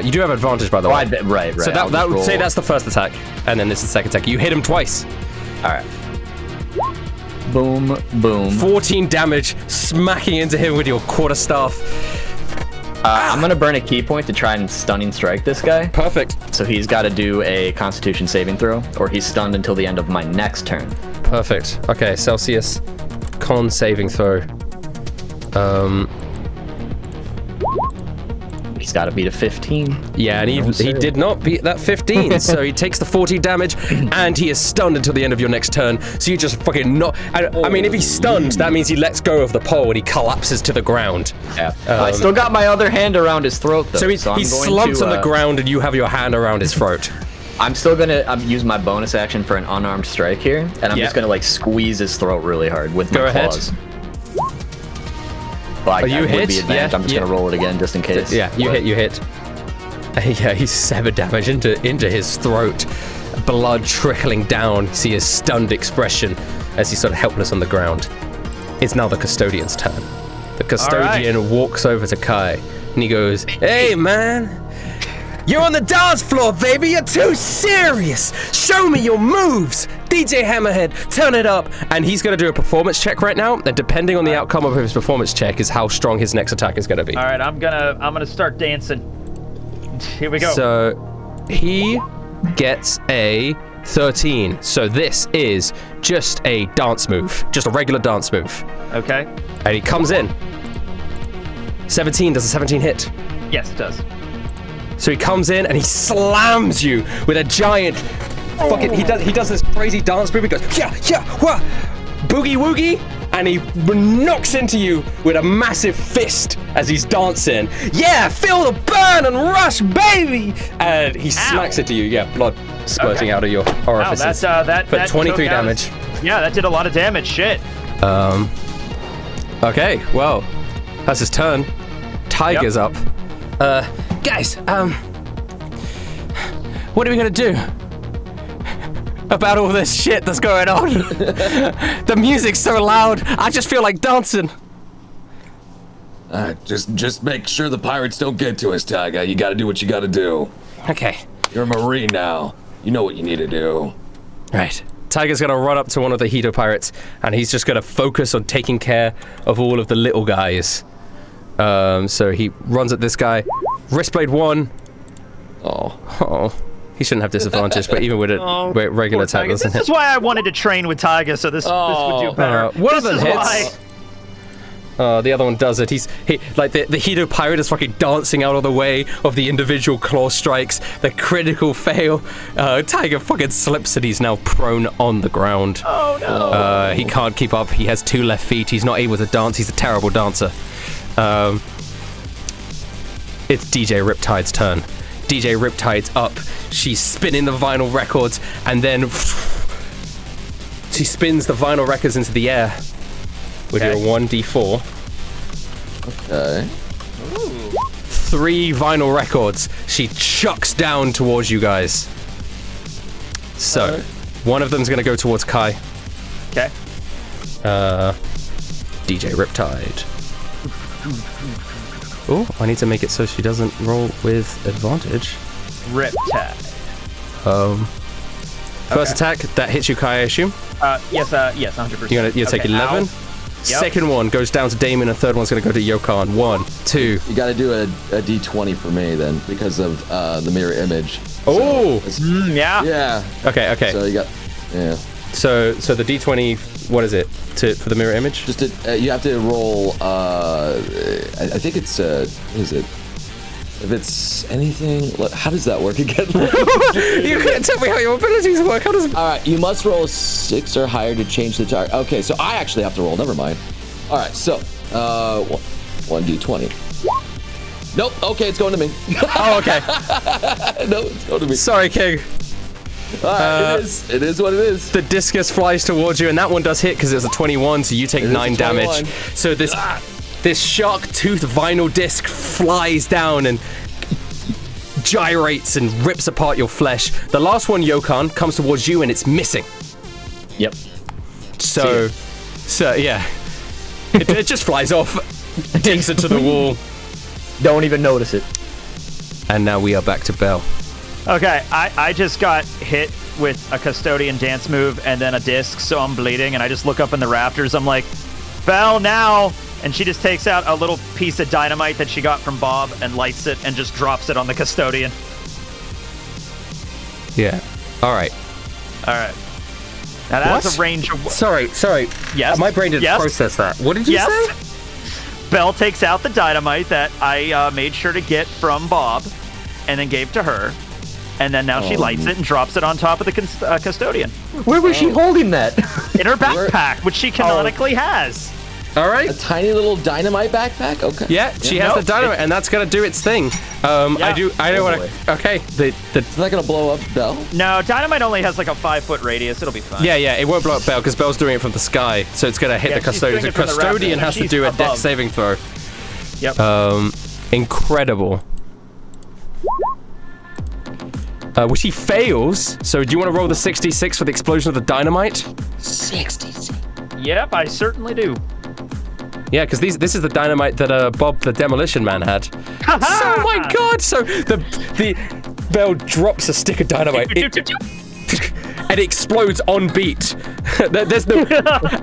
A: You do have advantage, by the way.
D: Right.
A: So
D: I'll
A: that
D: just
A: would say
D: roll.
A: that's the first attack, and then this is the second attack. You hit him twice.
D: All right. Boom, boom.
A: 14 damage, smacking into him with your quarterstaff.
D: I'm gonna burn a key point to try and stunning strike this guy.
A: Perfect.
D: So he's got to do a Constitution saving throw, or he's stunned until the end of my next turn.
A: Perfect. Okay, Celsius, con saving throw.
D: He's got to beat a 15.
A: Yeah, and he did not beat that 15, so he takes the 40 damage, and he is stunned until the end of your next turn. So you just fucking not. I mean, if he's stunned, that means he lets go of the pole and he collapses to the ground.
D: Yeah. I still got my other hand around his throat, though.
A: So he slumps on the ground, and you have your hand around his throat.
D: I'm still gonna use my bonus action for an unarmed strike here, and I'm just gonna like squeeze his throat really hard with my claws. But
A: you hit?
D: Yeah, I'm just gonna roll it again just in case.
A: Yeah, you hit. Yeah, he's 7 damage into his throat. Blood trickling down. You see his stunned expression as he's sort of helpless on the ground. It's now the custodian's turn. The custodian walks over to Kai, and he goes, "Hey, man. You're on the dance floor, baby. You're too serious. Show me your moves. DJ Hammerhead, turn it up." And he's going to do a performance check right now. And depending on the outcome of his performance check is how strong his next attack is going to be.
B: All right, I'm gonna start dancing. Here we go.
A: So he gets a 13. So this is just a dance move, just a regular dance move.
B: Okay.
A: And he comes in. 17. Does a 17 hit?
B: Yes, it does.
A: So he comes in and he slams you with a giant fucking. He does this crazy dance move. He goes wah, boogie woogie, and he knocks into you with a massive fist as he's dancing. Yeah, feel the burn and rush, baby! And he smacks it to you. Yeah, blood spurting out of your orifices.
B: Wow, that
A: 23 damage.
B: Yeah, that did a lot of damage. Shit.
A: Okay, well, that's his turn. Tiger's up. Guys, what are we gonna do about all this shit that's going on? The music's so loud, I just feel like dancing.
C: Just make sure the pirates don't get to us, Tiger. You gotta do what you gotta do.
A: Okay.
C: You're a Marine now. You know what you need to do.
A: Right. Tiger's gonna run up to one of the Hito pirates, and he's just gonna focus on taking care of all of the little guys. So he runs at this guy. Wristblade 1. Oh. He shouldn't have disadvantage, but even with a regular attack doesn't hit.
B: This is why I wanted to train with Tiger, so this would do better.
A: One of them hits. The other one does it. The Hito pirate is fucking dancing out of the way of the individual claw strikes. The critical fail. Tiger fucking slips and he's now prone on the ground.
B: Oh no.
A: He can't keep up. He has 2 left feet. He's not able to dance. He's a terrible dancer. It's DJ Riptide's turn. DJ Riptide's up. She's spinning the vinyl records, and then she spins the vinyl records into the air with your 1d4.
C: Okay.
A: 3 vinyl records she chucks down towards you guys. So, one of them's gonna go towards Kai.
B: Okay.
A: DJ Riptide. Oh, I need to make it so she doesn't roll with advantage.
B: Riptide.
A: First attack, that hits you, Kai, I assume?
B: Yes, 100%.
A: You're gonna take 11. Yep. Second one goes down to Damien, and third one's gonna go to Yokan. 1, 2.
C: You gotta do a d20 for me then, because of the mirror image.
A: Oh!
C: So
B: yeah.
C: Yeah.
A: Okay.
C: So you got, yeah.
A: So the d20, what is it for the mirror image?
C: Just you have to roll. I think it's what is it? If it's anything, how does that work again?
A: You couldn't tell me how your abilities work. How does?
C: All right, you must roll a 6 or higher to change the target. Okay, so I actually have to roll. Never mind. All right, so 1d20. Nope. Okay, it's going to me.
A: Oh, okay.
C: No, it's going to me.
A: Sorry, King.
C: All right, it is what it is.
A: The discus flies towards you, and that one does hit because it's a 21, so you take 9 damage. So this shark tooth vinyl disc flies down and gyrates and rips apart your flesh. The last one, Yokan, comes towards you, and it's missing.
D: Yep.
A: So yeah, it just flies off, digs into the wall.
D: Don't even notice it.
A: And now we are back to Belle.
B: Okay, I just got hit with a custodian dance move and then a disc, so I'm bleeding, and I just look up in the rafters. I'm like, Belle, now! And she just takes out a little piece of dynamite that she got from Bob and lights it and just drops it on the custodian.
A: Yeah. All right.
B: Now that's a range of...
A: Sorry.
B: Yes?
A: My brain didn't process that. What did you say?
B: Belle takes out the dynamite that I made sure to get from Bob, and then gave to her, and then now she lights it and drops it on top of the custodian.
D: Where was she holding that?
B: In her backpack, which she canonically has.
A: All right.
C: A tiny little dynamite backpack? Okay.
A: Yeah, she has the dynamite, and that's going to do its thing. I don't want to... Okay.
C: It's not going to blow up Belle?
B: No, dynamite only has like a 5-foot radius. It'll be fine.
A: Yeah, it won't blow up Belle, because Belle's doing it from the sky, so it's going to hit the custodian. The custodian has to do a dex saving throw.
B: Yep.
A: Incredible. Which he fails, so do you want to roll the 66 for the explosion of the dynamite?
C: 66.
B: Yep, I certainly do.
A: Yeah, because this is the dynamite that Bob the Demolition Man had. Oh my god! So the Belle drops a stick of dynamite, and it explodes on beat. There's no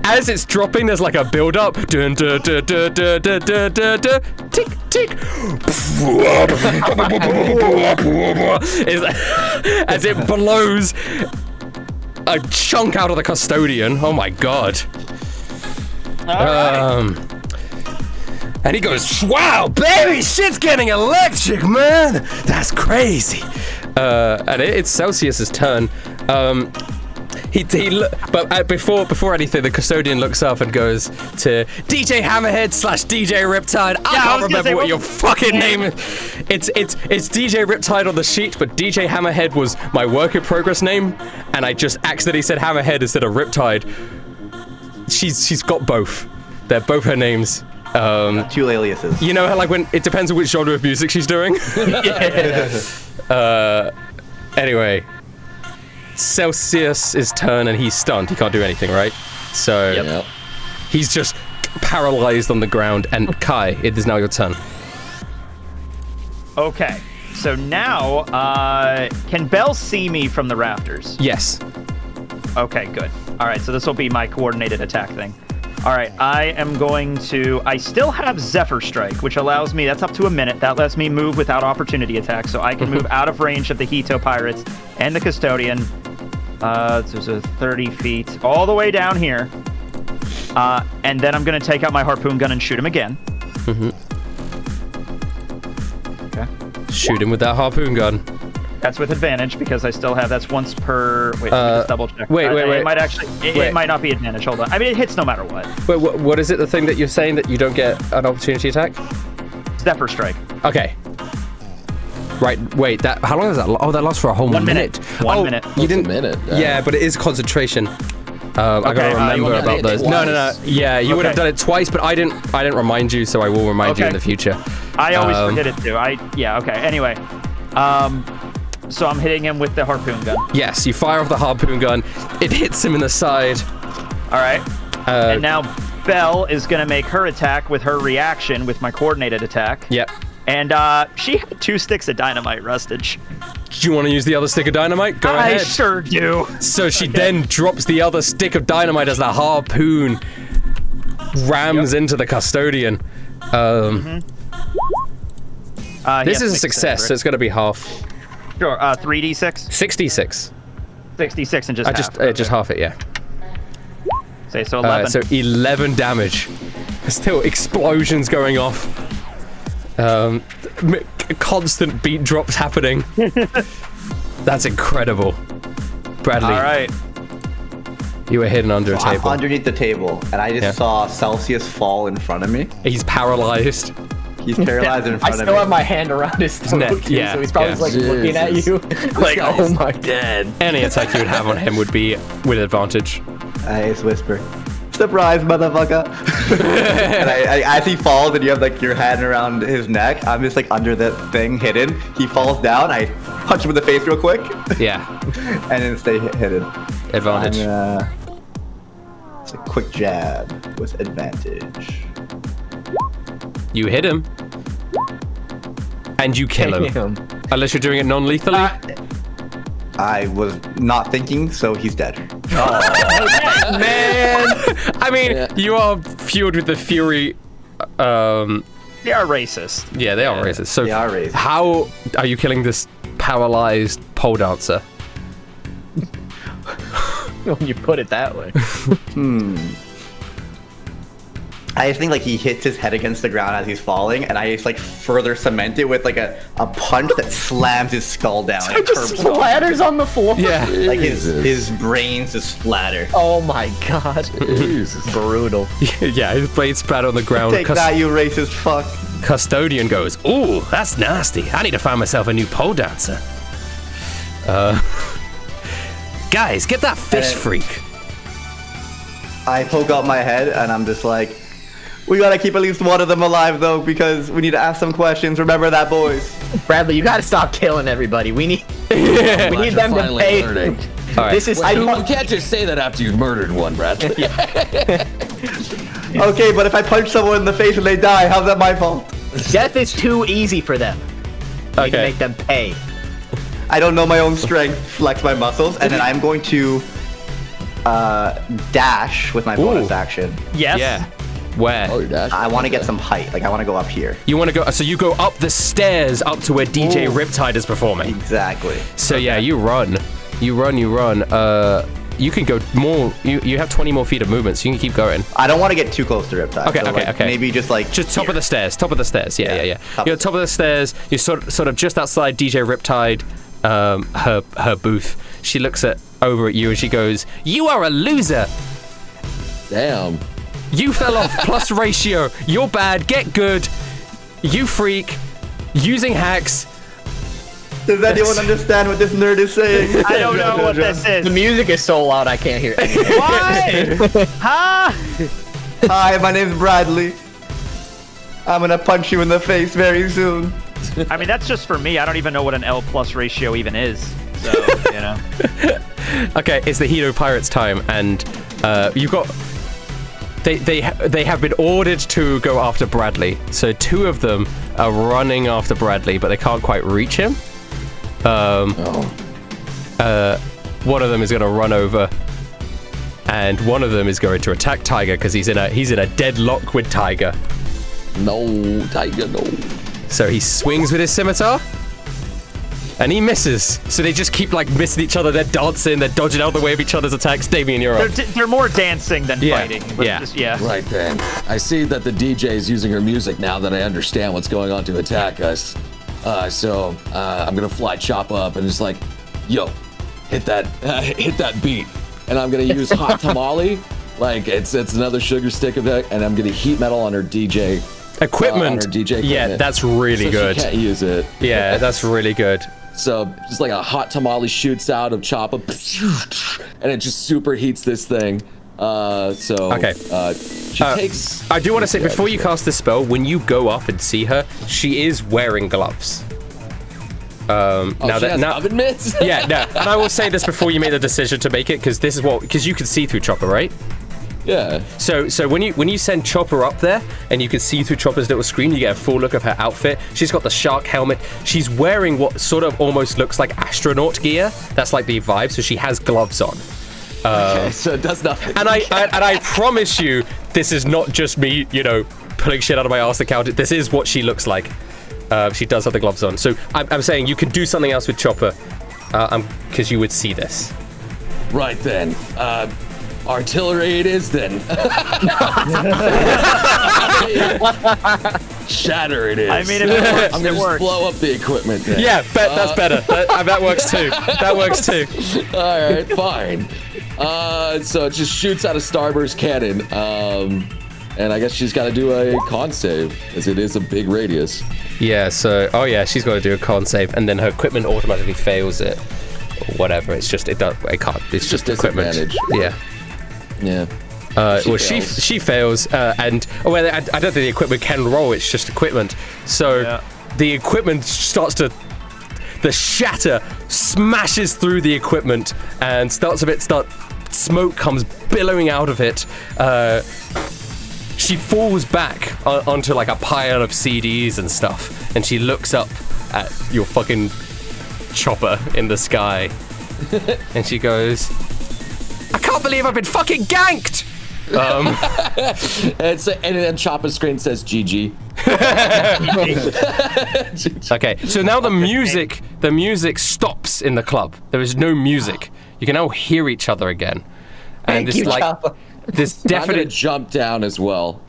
A: as it's dropping. There's like a build up. Dun, dun, dun, dun, dun, dun, dun, dun, dun, tick tick. As it blows a chunk out of the custodian. Oh my god. And he goes, wow, baby, shit's getting electric, man. That's crazy. And it's Celsius's turn. Before anything, the custodian looks up and goes to DJ Hammerhead / DJ Riptide. I can't remember what your fucking name is. It's DJ Riptide on the sheet, but DJ Hammerhead was my work in progress name, and I just accidentally said Hammerhead instead of Riptide. She's got both. They're both her names.
E: Two aliases.
A: You know how, like, when it depends on which genre of music she's doing? Anyway, Celsius' turn, and he's stunned. He can't do anything, right? So he's just paralyzed on the ground. And Kai, it is now your turn.
B: Okay, so now, can Belle see me from the rafters?
A: Yes.
B: Okay, good. All right, so this will be my coordinated attack thing. All right, I am going to... I still have Zephyr Strike, which allows me... That's up to a minute. That lets me move without opportunity attack, so I can move out of range of the Hito Pirates and the Custodian. There's a 30 feet all the way down here. And then I'm going to take out my harpoon gun and shoot him again. Okay.
A: Shoot him with that harpoon gun.
B: That's with advantage because I still have... That's once per... Wait, let me just double check.
A: Wait.
B: It might actually... It might not be advantage. Hold on. I mean, it hits no matter what.
A: Wait, what is it, the thing that you're saying that you don't get an opportunity attack?
B: Zephyr Strike.
A: Okay. Right, wait, how long does that... Oh, that lasts for a whole minute.
B: 1 minute.
A: You didn't...
C: A minute.
A: Yeah, but it is concentration. I gotta remember about those. No. Yeah, you would have done it twice, but I didn't remind you, so I will remind you in the future.
B: I always forget it too. Okay. Anyway, so I'm hitting him with the harpoon gun.
A: Yes, you fire off the harpoon gun. It hits him in the side.
B: All right. And now Belle is gonna make her attack with her reaction with my coordinated attack.
A: Yep.
B: And she had 2 sticks of dynamite, Rustage.
A: Do you want to use the other stick of dynamite? Go ahead.
B: I sure do.
A: So she then drops the other stick of dynamite as the harpoon rams into the custodian. This is a success, so it's going to be half.
B: Sure. 3d6.
A: 66.
B: 66 and just half.
A: Just half it, yeah.
B: Say so 11.
A: So 11 damage. There's still explosions going off. Constant beat drops happening. That's incredible. Bradley.
B: All right.
A: You were hidden under a table.
E: I'm underneath the table, and I just saw Celsius fall in front of me.
A: He's paralyzed.
E: He's paralyzed in front of me.
D: I still have my hand around his throat,
A: neck,
D: so he's probably like looking at you. Like, oh my god.
A: Any attack you would have on him would be with advantage.
E: I just whisper, surprise, motherfucker. And as he falls and you have like your hand around his neck, I'm just like under the thing hidden. He falls down, I punch him in the face real quick.
A: Yeah.
E: And then stay hidden.
A: Advantage.
E: It's a quick jab with advantage.
A: You hit him. And you kill him. Unless you're doing it non-lethally.
E: I was not thinking, so he's dead.
A: Oh, man! I mean, you are fueled with the fury.
B: They are racist.
A: Yeah, they are racist. So
E: they are racist.
A: How are you killing this paralyzed pole dancer?
D: When you put it that way.
E: I just think like he hits his head against the ground as he's falling, and I just like further cement it with like a punch that slams his skull down.
D: It just splatters on the floor.
A: Yeah.
E: Like his brains just splatter.
D: Oh my god.
C: Jesus.
D: Brutal.
A: Yeah, his blade splatter on the ground.
E: Take that, you racist fuck.
A: Custodian goes, "Ooh, that's nasty. I need to find myself a new pole dancer." Guys, get that fish freak.
E: I poke out my head and I'm just like, we gotta keep at least one of them alive though, because we need to ask some questions. Remember that, boys.
D: Bradley, you gotta stop killing everybody. We need we need them to pay.
A: All right.
D: This is
C: You can't just say that after you've murdered one, Bradley.
E: Okay, but if I punch someone in the face and they die, how's that my fault?
D: death is too easy for them. We need to
A: Okay.
D: make them pay.
E: I don't know my own strength. Flex my muscles, and then I'm going to dash with my bonus action.
B: Yes.
A: Yeah. Where?
C: Oh, you're dashing.
E: I want to get some height. Like I want to go up here.
A: You want to go? So you go up the stairs up to where DJ Riptide is performing.
E: Exactly.
A: So yeah, you run. You run. You can go more. You have 20 more feet of movement, so you can keep going.
E: I don't want to get too close to Riptide.
A: Okay,
E: so
A: okay,
E: like,
A: okay.
E: Maybe just like
A: Just top of the stairs. Top of the stairs. Yeah.
E: Top
A: You're
E: of the
A: top of the stairs. You're sort of just outside DJ Riptide, her booth. She looks over at you and she goes, "You are a loser.
C: Damn.
A: You fell off plus ratio. You're bad. Get good. You freak. Using hacks."
E: Does anyone understand what this nerd is saying?
B: I don't know what this is.
D: The music is so loud I can't hear it.
B: Why? Huh?
E: Hi, my name's Bradley. I'm gonna punch you in the face very soon.
B: I mean, that's just for me. I don't even know what an L plus ratio even is. So, you know.
A: Okay, it's the Hero Pirates time, and you've got. They have been ordered to go after Bradley. So two of them are running after Bradley, but they can't quite reach him. One of them is going to run over, and one of them is going to attack Tiger because he's in a deadlock with Tiger.
C: No, Tiger, no.
A: So he swings with his scimitar, and he misses. So they just keep like missing each other. They're dancing, they're dodging out of the way of each other's attacks. Damien, you're up.
B: They're more dancing than
A: Yeah,
B: fighting. But
A: yeah.
B: just- yeah.
C: Right then. I see that the DJ is using her music now that I understand what's going on to attack us. So I'm gonna fly Chop up and just like, yo, hit that beat. And I'm gonna use Hot Tamale, like it's another sugar stick effect, and I'm gonna heat metal on her DJ
A: Equipment.
C: on her DJ equipment.
A: Yeah, that's really
C: so
A: good.
C: She can't use it.
A: Yeah, that's really good.
C: So just like a hot tamale shoots out of Choppa, and it just super heats this thing.
A: Okay.
C: She takes.
A: I do want to say, before you cast this spell, when you go up and see her, she is wearing gloves.
C: She has oven mitts?
A: Yeah, no. And I will say this before you make the decision to make it, because you can see through Chopper, right?
C: Yeah.
A: So when you send Chopper up there and you can see through Chopper's little screen, you get a full look of her outfit. She's got the shark helmet. She's wearing what sort of almost looks like astronaut gear. That's like the vibe. So she has gloves on.
C: Okay, so it does nothing.
A: And I promise you, this is not just me, pulling shit out of my ass to count it. This is what she looks like. She does have the gloves on. So I'm saying you can do something else with Chopper, because you would see this.
C: Right then. Artillery it is then. Shatter it is.
B: I mean, if it works,
C: I'm gonna just blow up the equipment then.
A: Yeah, that's better. That works too. That works too.
C: All right, fine. So it just shoots out a starburst cannon. And I guess she's got to do a con save, as it is a big radius.
A: Yeah. So she's got to do a con save, and then her equipment automatically fails it, or whatever. It can't. It's just equipment.
C: Disadvantage.
A: Yeah.
C: Yeah.
A: She fails, and I don't think the equipment can roll. It's just equipment. So the equipment starts to. The shatter smashes through the equipment and smoke comes billowing out of it. She falls back onto like a pile of CDs and stuff, and she looks up at your fucking Chopper in the sky, and she goes, "I can't believe I've been fucking ganked!"
C: And then Chopper's screen says GG.
A: Okay, so now the music stops in the club. There is no music. You can now hear each other again. And
D: Thank you, Chopper.
A: This
C: I'm gonna
A: definite.
C: jump down as well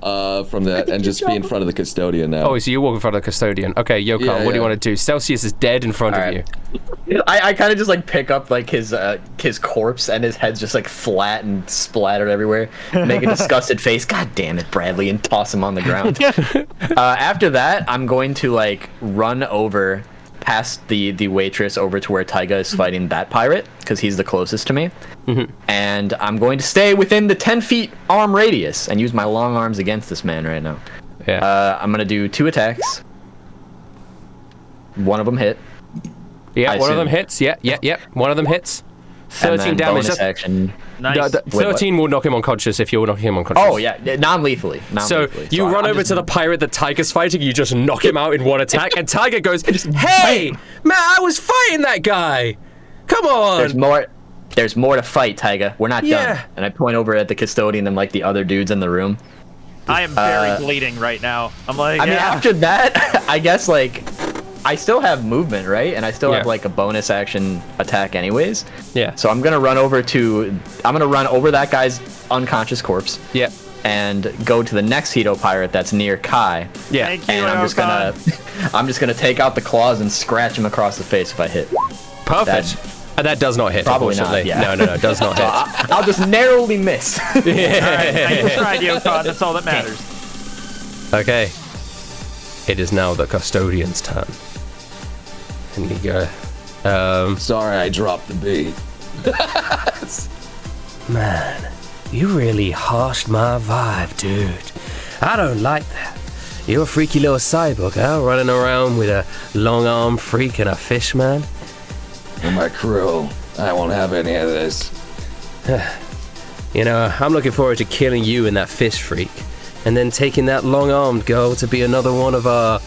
C: from that and just be in front of the custodian now.
A: Oh, so you walk in front of the custodian. Okay, Yokan,
C: Yeah,
A: what do you
C: yeah.
A: want to do? Celsius is dead in front of
D: Alright.
A: you.
D: I kind of just like pick up like his corpse, and his head's just like flat and splattered everywhere. Make a disgusted face. God damn it, Bradley, and toss him on the ground. After that, I'm going to like run over past the waitress over to where Taiga is fighting that pirate, because he's the closest to me. And I'm going to stay within the 10 feet arm radius and use my long arms against this man right now.
A: Yeah.
D: I'm gonna do 2 attacks. One of them hit.
A: Yeah,
D: I
A: one of them
D: assume.
A: hits. Yeah. One of them hits. 13
D: and then
A: damage.
D: bonus action.
B: Nice.
A: 13 will knock him unconscious if you're knocking him unconscious.
D: Oh yeah, non-lethally.
A: So you run over to the pirate that Tiger's fighting, you just knock him out in one attack, and Tiger goes, "Hey, man, I was fighting that guy. Come on."
D: There's more to fight, Taiga. We're not
A: Yeah.
D: done. And I point over at the custodian and like the other dudes in the room.
B: I am very bleeding right now. I'm like,
D: I mean, after that, I guess like I still have movement, right? And I still have
A: Yeah.
D: like a bonus action attack, anyways.
A: Yeah.
D: So I'm gonna run over that guy's unconscious corpse.
A: Yeah.
D: And go to the next Hito pirate that's near Kai.
A: Yeah.
B: Thank you,
D: And I'm just gonna take out the claws and scratch him across the face if I hit.
A: Perfect. And that does not hit,
D: Probably not,
A: unfortunately.
D: yeah.
A: No, does not hit.
D: I'll just narrowly miss.
B: Alright, I tried, Yokan. That's all that matters.
A: Okay. It is now the custodian's turn. And you go,
C: Sorry, I dropped the beat.
A: man, you really harshed my vibe, dude. I don't like that. You're a freaky little cyborg, huh? Running around with a long-armed freak and a fish man.
C: And my crew, I won't have any of this.
A: You know, I'm looking forward to killing you and that fish freak, and then taking that long-armed girl to be another one of our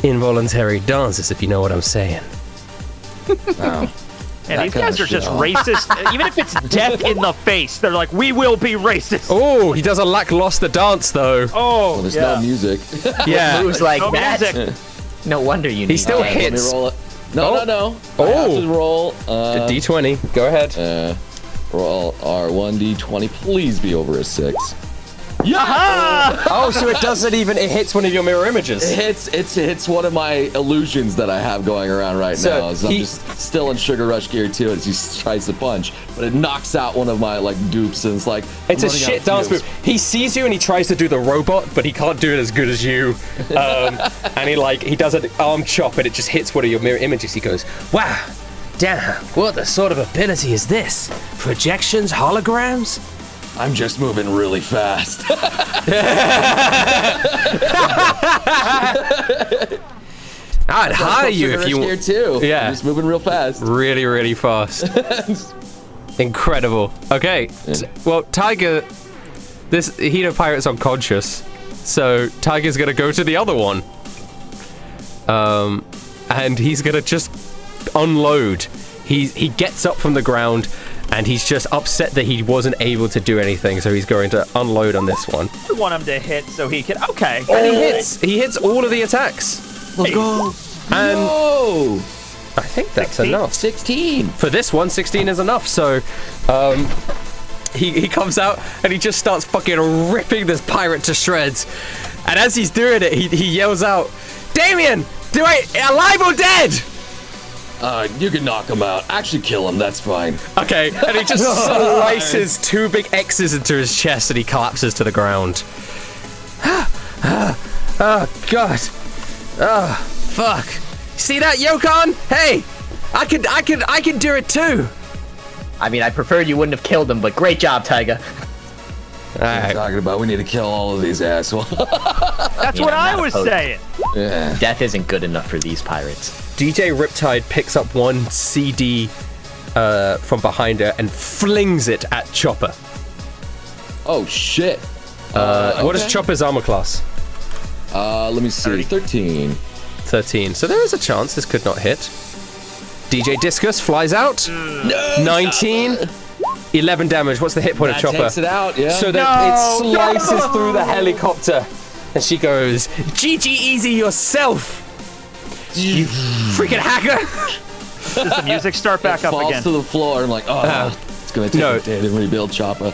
A: involuntary dances, if you know what I'm saying.
C: Oh.
B: And these
C: kinda
B: guys are just
C: show.
B: racist. Even if it's death in the face, they're like, we will be racist.
A: Oh, he does a lackluster dance, though.
B: Oh,
C: Well, there's
B: yeah.
C: no music.
A: Yeah.
D: Moves like
B: No
D: that.
B: music.
D: No wonder you.
A: He
D: need
A: still
D: that.
C: Let me
A: hits.
C: roll it. No. I
A: Oh.
C: have to roll.
A: A D20. Go ahead.
C: Roll R1D20. Please be over a 6.
A: Oh, so it hits one of your mirror images.
C: It hits one of my illusions that I have going around right
A: So
C: now. So I'm just still in Sugar Rush gear too as he tries to punch, but it knocks out one of my like dupes, and it's like
A: It's
C: I'm
A: a
C: running out
A: shit
C: of
A: dance
C: fuels.
A: move. He sees you and he tries to do the robot, but he can't do it as good as you. And he does an arm chop and it just hits one of your mirror images. He goes, "Wow, damn! What the sort of ability is this? Projections, holograms?"
C: I'm just moving really fast.
A: I'd hire you
C: Sugar
A: if you
C: Rush gear too.
A: Yeah.
C: I'm just moving real fast.
A: really, really fast. Incredible. Okay, well, Tiger, this Hito pirate's unconscious, so Tiger's gonna go to the other one. And he's gonna just unload. He gets up from the ground, and he's just upset that he wasn't able to do anything, so he's going to unload on this one.
B: I want him to hit so he can. Okay.
A: And he hits all of the attacks.
C: Let's go.
A: And
C: Whoa.
A: I think that's
B: 16?
A: enough.
C: 16.
A: For this one, 16 is enough. So, he comes out and he just starts fucking ripping this pirate to shreds. And as he's doing it, he yells out, "Damien, alive or dead?"
C: You can knock him out. Actually, kill him. That's fine.
A: Okay, and he just slices 2 big X's into his chest and he collapses to the ground. Oh, God. Oh, fuck. See that, Yokan? Hey, I can do it too.
D: I mean, I preferred you wouldn't have killed him, but great job, Taiga.
A: All right.
C: Talking about we need to kill all of these assholes.
B: That's
D: Yeah,
B: what I
D: not
B: was
D: opposed.
B: saying.
C: Yeah.
D: Death isn't good enough for these pirates.
A: DJ Riptide picks up one CD from behind her and flings it at Chopper.
C: Oh shit.
A: What is Chopper's armor class?
C: Let me see. 13.
A: 13. So there is a chance this could not hit. DJ Discus flies out. 19. 11 damage. What's the hit point of
C: That
A: Chopper?
C: takes it out. Yeah.
A: So that it slices through the helicopter. And she goes, "GG easy yourself, you freaking hacker."
B: Does the music start back up
C: falls
B: again?
C: to the floor. I'm like, oh, it's gonna take a day to rebuild Choppa.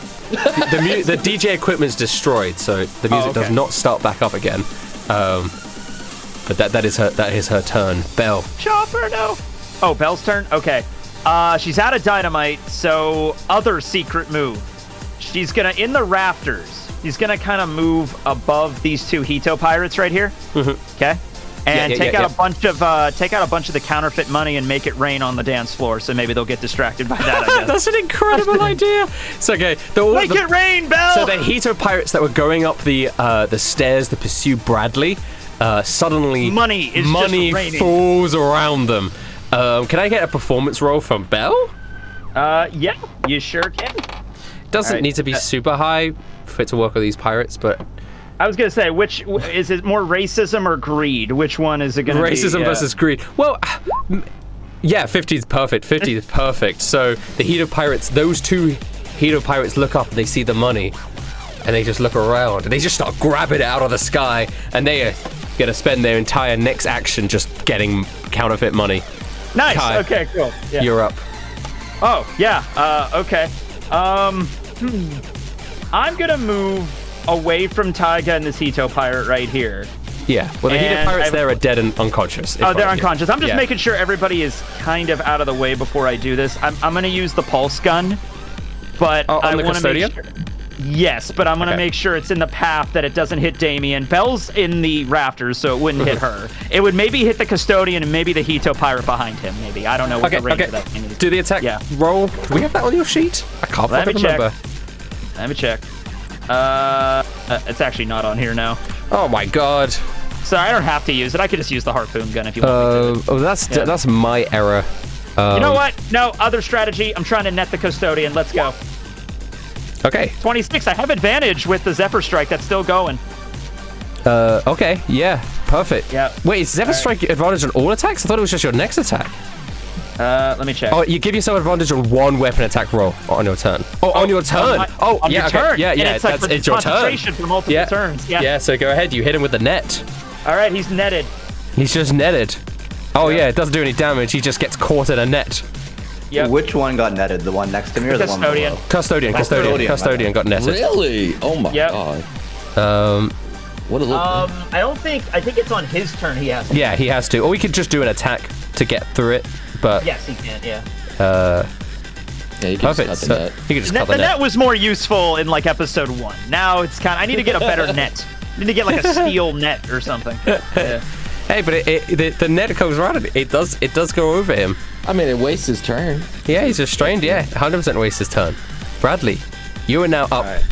A: The DJ equipment's destroyed, so the music does not start back up again. But that is her turn. Belle.
B: Chopper, no. Oh, Belle's turn? Okay. She's out of dynamite, so other secret move. She's gonna, in the rafters, she's gonna kind of move above these two Hito pirates right here. Okay? And take out a bunch of the counterfeit money and make it rain on the dance floor, so maybe they'll get distracted by that, I guess.
A: That's an incredible idea. It's okay.
B: Make it rain, Belle!
A: So the Hito pirates that were going up the stairs to pursue Bradley, suddenly
B: money
A: falls around them. Can I get a performance roll from Belle?
B: Yeah, you sure can.
A: Doesn't need to be super high for it to work with these pirates, but
B: I was gonna say, which is it more racism or greed? Which one is it gonna be?
A: Racism versus greed. Well, yeah, 50 is perfect. 50 is perfect. So the Hito pirates, those two Hito pirates look up and they see the money, and they just look around and they just start grabbing it out of the sky, and they are gonna spend their entire next action just getting counterfeit money.
B: Nice.
A: Kai,
B: okay, cool. Yeah.
A: You're up.
B: Oh yeah. Okay. I'm gonna move away from Taiga and this Hito pirate right here.
A: Yeah. Well, the Hito pirates there are dead and unconscious.
B: Oh, they're unconscious. I'm just making sure everybody is kind of out of the way before I do this. I'm gonna use the pulse gun, but I want to make sure. Yes, but I'm gonna make sure it's in the path that it doesn't hit Damien. Belle's in the rafters, so it wouldn't hit her. It would maybe hit the custodian and maybe the Hito pirate behind him. Maybe I don't know what the range of that thing is.
A: Do the attack roll. Do we have that on your sheet? I can't remember.
B: Let me check. It's actually not on here now.
A: Oh my god.
B: Sorry, I don't have to use it. I could just use the harpoon gun if you want me to.
A: Oh, that's my error.
B: You know what? No, other strategy. I'm trying to net the custodian. Let's go.
A: Okay.
B: 26. I have advantage with the Zephyr Strike. That's still going.
A: Okay. Yeah. Perfect.
B: Yeah.
A: Wait, is Zephyr Strike advantage on all attacks? I thought it was just your next attack.
B: Let me check.
A: Oh, you give yourself advantage on one weapon attack roll on your turn. Oh, on your turn.
B: On your turn.
A: Yeah, yeah.
B: It's
A: your turn.
B: For multiple turns. Yeah.
A: Yeah. So go ahead. You hit him with the net.
B: All right. He's netted.
A: He's just netted. Oh yeah. It doesn't do any damage. He just gets caught in a net.
E: Yep. Which one got netted? The one next to me or the one below?
A: Custodian got netted.
C: Really? Oh my god. What a look.
B: I think it's on his turn. He has to.
A: Yeah, he has to. Or we could just do an attack to get through it. But
B: yes, he can. Yeah.
C: Yeah, you can
A: perfect.
C: just cut the net.
A: You can just cut the net.
B: The net was more useful in like episode 1. Now it's kind of. I need to get a better net. I need to get like a steel net or something. Yeah.
A: Hey, but the net goes around and it does go over him.
C: I mean, it wastes his turn.
A: Yeah, he's restrained. Yeah, 100% wastes his turn. Bradley, you are now up.
E: Right.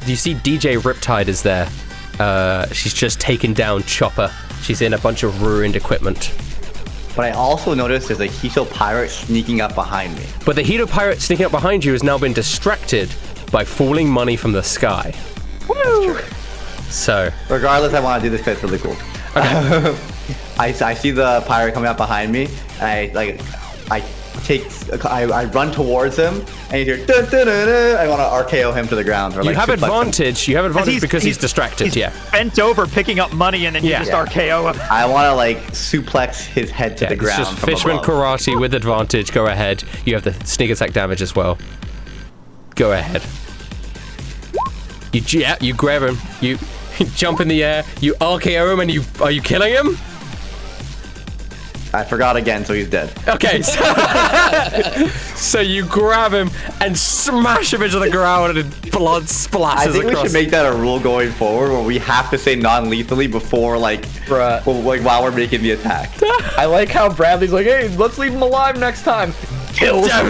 A: You see DJ Riptide is there. She's just taken down Chopper. She's in a bunch of ruined equipment.
E: But I also noticed there's a Hito pirate sneaking up behind me.
A: But the Hito pirate sneaking up behind you has now been distracted by falling money from the sky.
E: Woo!
A: So,
E: regardless, I want to do this because it's really cool. Okay. I see the pirate coming up behind me, and I run towards him, and you hear dun, dun, dun, dun. I want to RKO him to the ground. Or,
A: you have advantage. You have advantage because he's distracted.
B: He's bent over, picking up money, and then you just RKO him.
E: I want to suplex his head to the ground.
A: It's just Fishman karate with advantage. Go ahead. You have the sneak attack damage as well. Go ahead. You grab him. You jump in the air. You RKO him, and are you killing him?
E: I forgot again, so he's dead.
A: Okay, so you grab him and smash him into the ground, and blood splashes
E: I think
A: across.
E: we should make that a rule going forward, where we have to say non-lethally before, while we're making the attack.
D: I like how Bradley's like, hey, let's leave him alive next time. Kills him.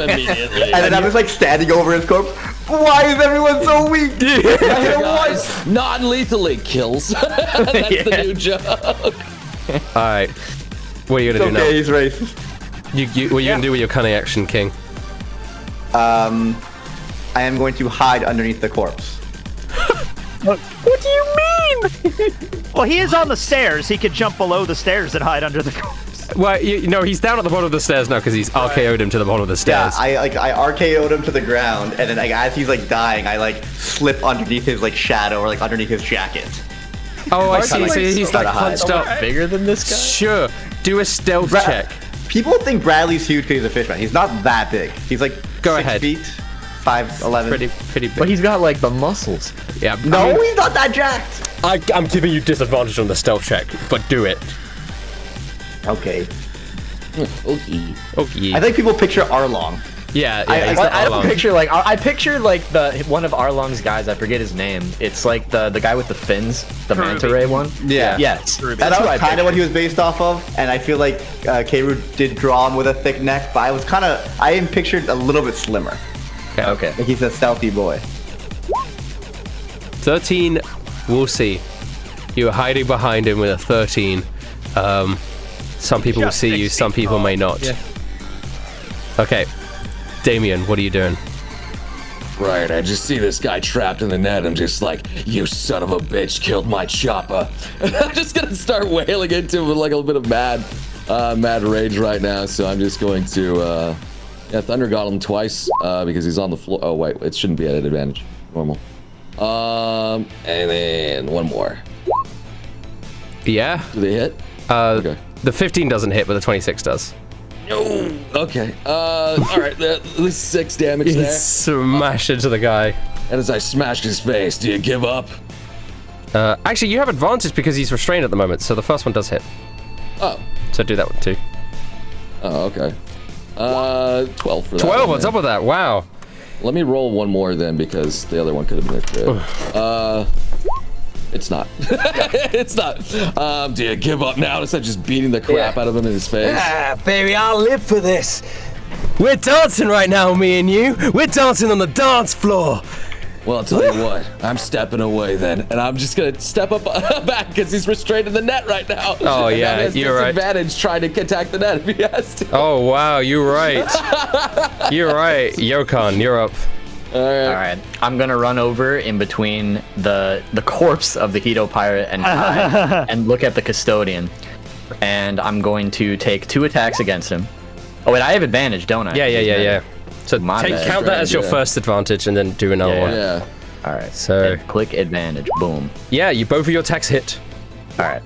C: Immediately.
E: And then I'm just standing over his corpse. Why is everyone so weak?
C: Guys, non-lethally kills. That's the new joke.
A: All right. What are you gonna do now?
E: Okay, he's racist.
A: What are you gonna do with your cunning action, King?
E: I am going to hide underneath the corpse.
B: What do you mean? Well, he is on the stairs. He could jump below the stairs and hide under the corpse.
A: Well, he's down at the bottom of the stairs now because he's RKO'd him to the bottom of the stairs.
E: Yeah, I RKO'd him to the ground, and then as he's dying, I slip underneath his shadow or underneath his jacket.
A: Oh, I see. So he's hunched up.
D: Bigger than this guy?
A: Sure. Do a stealth check.
E: people think Bradley's huge because he's a fishman. He's not that big. He's like
A: Go
E: 6
A: ahead.
E: feet, 5'11".
A: Pretty big.
D: But he's got like the muscles.
A: Yeah.
E: No, he's not that jacked.
A: I'm giving you disadvantage on the stealth check, but do it.
E: Okay.
A: Okay.
E: I think people picture Arlong.
A: Yeah.
D: I
A: he's not
D: don't
A: Arlong.
D: picture like I picture like one of Arlong's guys. I forget his name. It's like the guy with the fins, the manta ray one.
E: Yeah.
D: Yes.
E: And that was kind of what he was based off of, and I feel like Kaerru did draw him with a thick neck, but I am pictured a little bit slimmer.
D: Okay.
E: Like he's a stealthy boy.
A: 13. We'll see. You were hiding behind him with a 13. Some people will see you, some people may not.
B: Yeah.
A: Okay. Damien, what are you doing?
C: Right, I just see this guy trapped in the net. I'm just like, you son of a bitch killed my chopper. And I'm just gonna start wailing into him with like a little bit of mad rage right now. So I'm just going to, Thunder got him twice because he's on the floor. Oh wait, it shouldn't be at an advantage. Normal. And then one more.
A: Yeah.
C: Do they hit?
A: Okay. The 15 doesn't hit, but the 26 does.
C: No. Okay. All right. At least 6 damage
A: You
C: there.
A: smash into the guy.
C: And as I smashed his face, do you give up?
A: Actually, you have advantage because he's restrained at the moment, so the first one does hit.
C: Oh.
A: So do that one too.
C: Oh, okay. 12 for that.
A: 12,
C: one,
A: what's up with that? Wow.
C: Let me roll one more then, because the other one could have been a crit. It's not. It's not. Do you give up now instead of just beating the crap out of him in his face?
F: Ah, baby, I'll live for this.
A: We're dancing right now, me and you. We're dancing on the dance floor.
C: Well, I'll tell you what. I'm stepping away then, and I'm just gonna step up back because he's restrained in the net right now.
A: Oh,
C: and
A: yeah,
C: now he has
A: you're right.
C: disadvantage trying to attack the net if he has to.
A: Oh, wow, you're right. You're right. Yokan, you're up.
C: All right.
D: All right, I'm gonna run over in between the corpse of the Hito pirate and Kai and look at the custodian, and I'm going to take 2 attacks against him. Oh wait, I have advantage, don't I?
A: Yeah. So
D: My bad.
A: count that as your first advantage and then do another one.
C: Yeah.
D: All right.
A: So
D: And click advantage. Boom.
A: yeah, both of your attacks hit.
D: All right,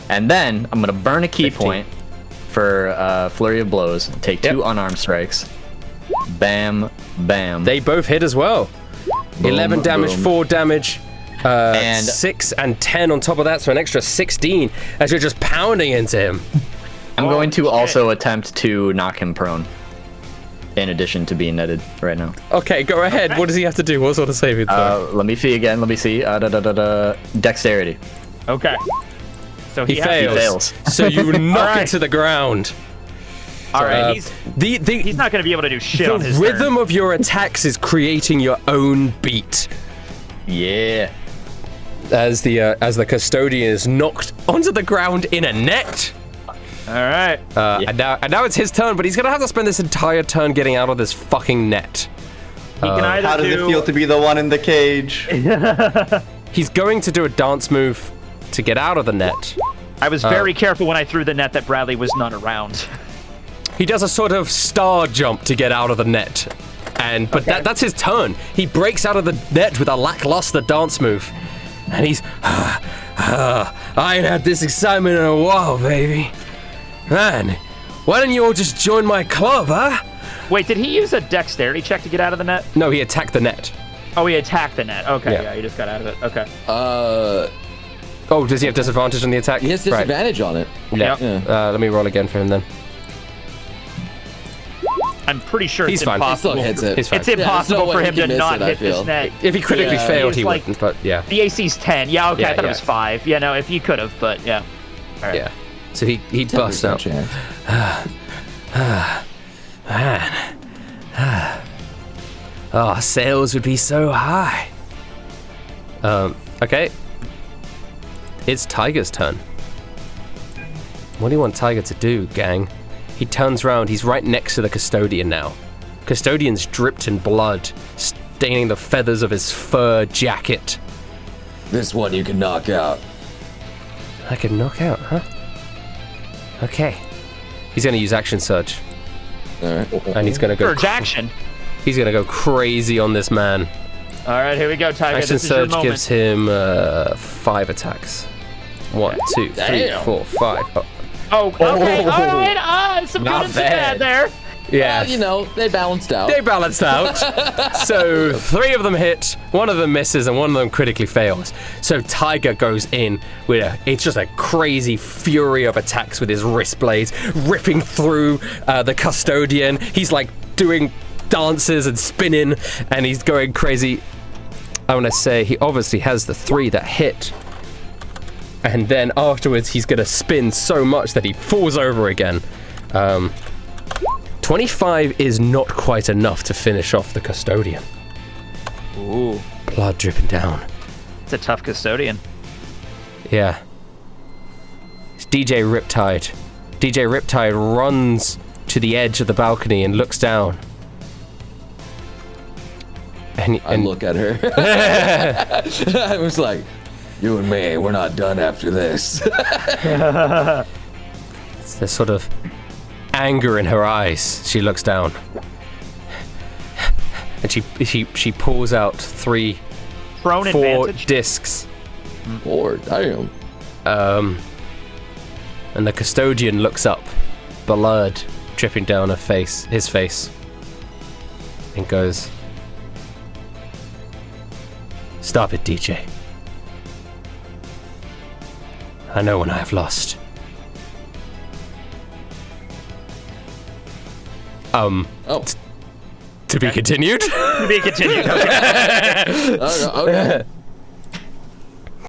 D: and then I'm gonna burn a key
A: 15.
D: point for flurry of blows. Take 2
A: Yep.
D: unarmed strikes. Bam, bam.
A: They both hit as well. 11 damage,
D: boom.
A: 4 damage,
D: And-
A: 6 and 10 on top of that, so an extra 16 as you're just pounding into him.
D: I'm going to also attempt to knock him prone. In addition to being netted right now.
A: Okay, go ahead. What does he have to do? What sort of saving throw?
D: Let me see again. Let me see. Dexterity.
B: Okay. So
A: He
B: has-
A: fails. So you knock it to the ground.
B: All right. He's not going to be able to do shit on
A: The
B: his
A: rhythm
B: turn.
A: of your attacks is creating your own beat.
D: Yeah.
A: As the custodian is knocked onto the ground in a net.
B: All right.
A: And now it's his turn, but he's gonna have to spend this entire turn getting out of this fucking net.
B: He can either
E: How does it
B: do-
E: feel to be the one in the cage?
A: He's going to do a dance move to get out of the net.
B: I was very careful when I threw the net that Bradley was not around.
A: He does a sort of star jump to get out of the net. But that's his turn. He breaks out of the net with a lackluster dance move. And he's, I ain't had this excitement in a while, baby. Man, why don't you all just join my club, huh?
B: Wait, did he use a dexterity check to get out of the net?
A: No, he attacked the net.
B: Oh, he attacked the net. Okay,
A: Yeah.
B: yeah, he just got out of it. Okay.
A: Oh, does he have disadvantage on the attack?
C: He has disadvantage on it.
A: Yeah.
B: Yep.
A: Let me roll again for him then.
B: I'm pretty sure
A: He's
B: it's
A: fine.
C: He
B: impossible.
C: still hits it.
A: He's fine.
B: It's impossible
C: no way
B: for
C: he
B: him to
C: can miss
B: not
C: it, I
B: hit this
C: feel.
B: net.
A: If he critically
C: Yeah.
A: failed,
B: He's
A: he
B: like-
A: wouldn't, but yeah.
B: The AC's 10. Yeah, okay,
A: Yeah,
B: I thought
A: yeah.
B: it was 5. Yeah, no, if you could have, but yeah. All right.
A: Yeah. So he busts out.
C: Chance.
A: Oh, sales would be so high. Okay. It's Tiger's turn. What do you want Tiger to do, gang? He turns around. He's right next to the custodian now. Custodian's dripped in blood, staining the feathers of his fur jacket.
C: This one you can knock out.
A: I can knock out, huh? Okay. He's gonna use action surge,
C: All right.
A: and he's gonna go.
B: Surge action.
A: He's gonna go crazy on this man.
B: All right, here we go, Tiger.
A: Action
B: This is your
A: surge
B: moment.
A: gives him 5 attacks. 1, 2, 3,
C: Damn.
A: 4, 5. Oh.
B: Oh, okay. All right. Some good
D: Not
B: and some bad there.
A: Yeah.
C: You know, they balanced out.
A: They balanced out. So 3 of them hit, 1 of them misses, and 1 of them critically fails. So Tiger goes in with it's just a crazy fury of attacks with his wrist blades, ripping through the custodian. He's like doing dances and spinning, and he's going crazy. I want to say he obviously has the 3 that hit. And then afterwards, he's going to spin so much that he falls over again. 25 is not quite enough to finish off the custodian.
B: Ooh.
A: Blood dripping down.
B: It's a tough custodian.
A: Yeah. It's DJ Riptide. DJ Riptide runs to the edge of the balcony and looks down. And
C: I look at her. I was like, you and me, we're not done after this.
A: it's the sort of anger in her eyes. She looks down. And she pulls out 3,
B: Prone
A: 4
B: advantage.
A: discs.
C: Lord, damn.
A: And the custodian looks up, blood dripping down his face, and goes, "Stop it, DJ. I know when I have lost."
C: Oh.
A: To be continued?
B: To be continued. Okay.
C: Okay.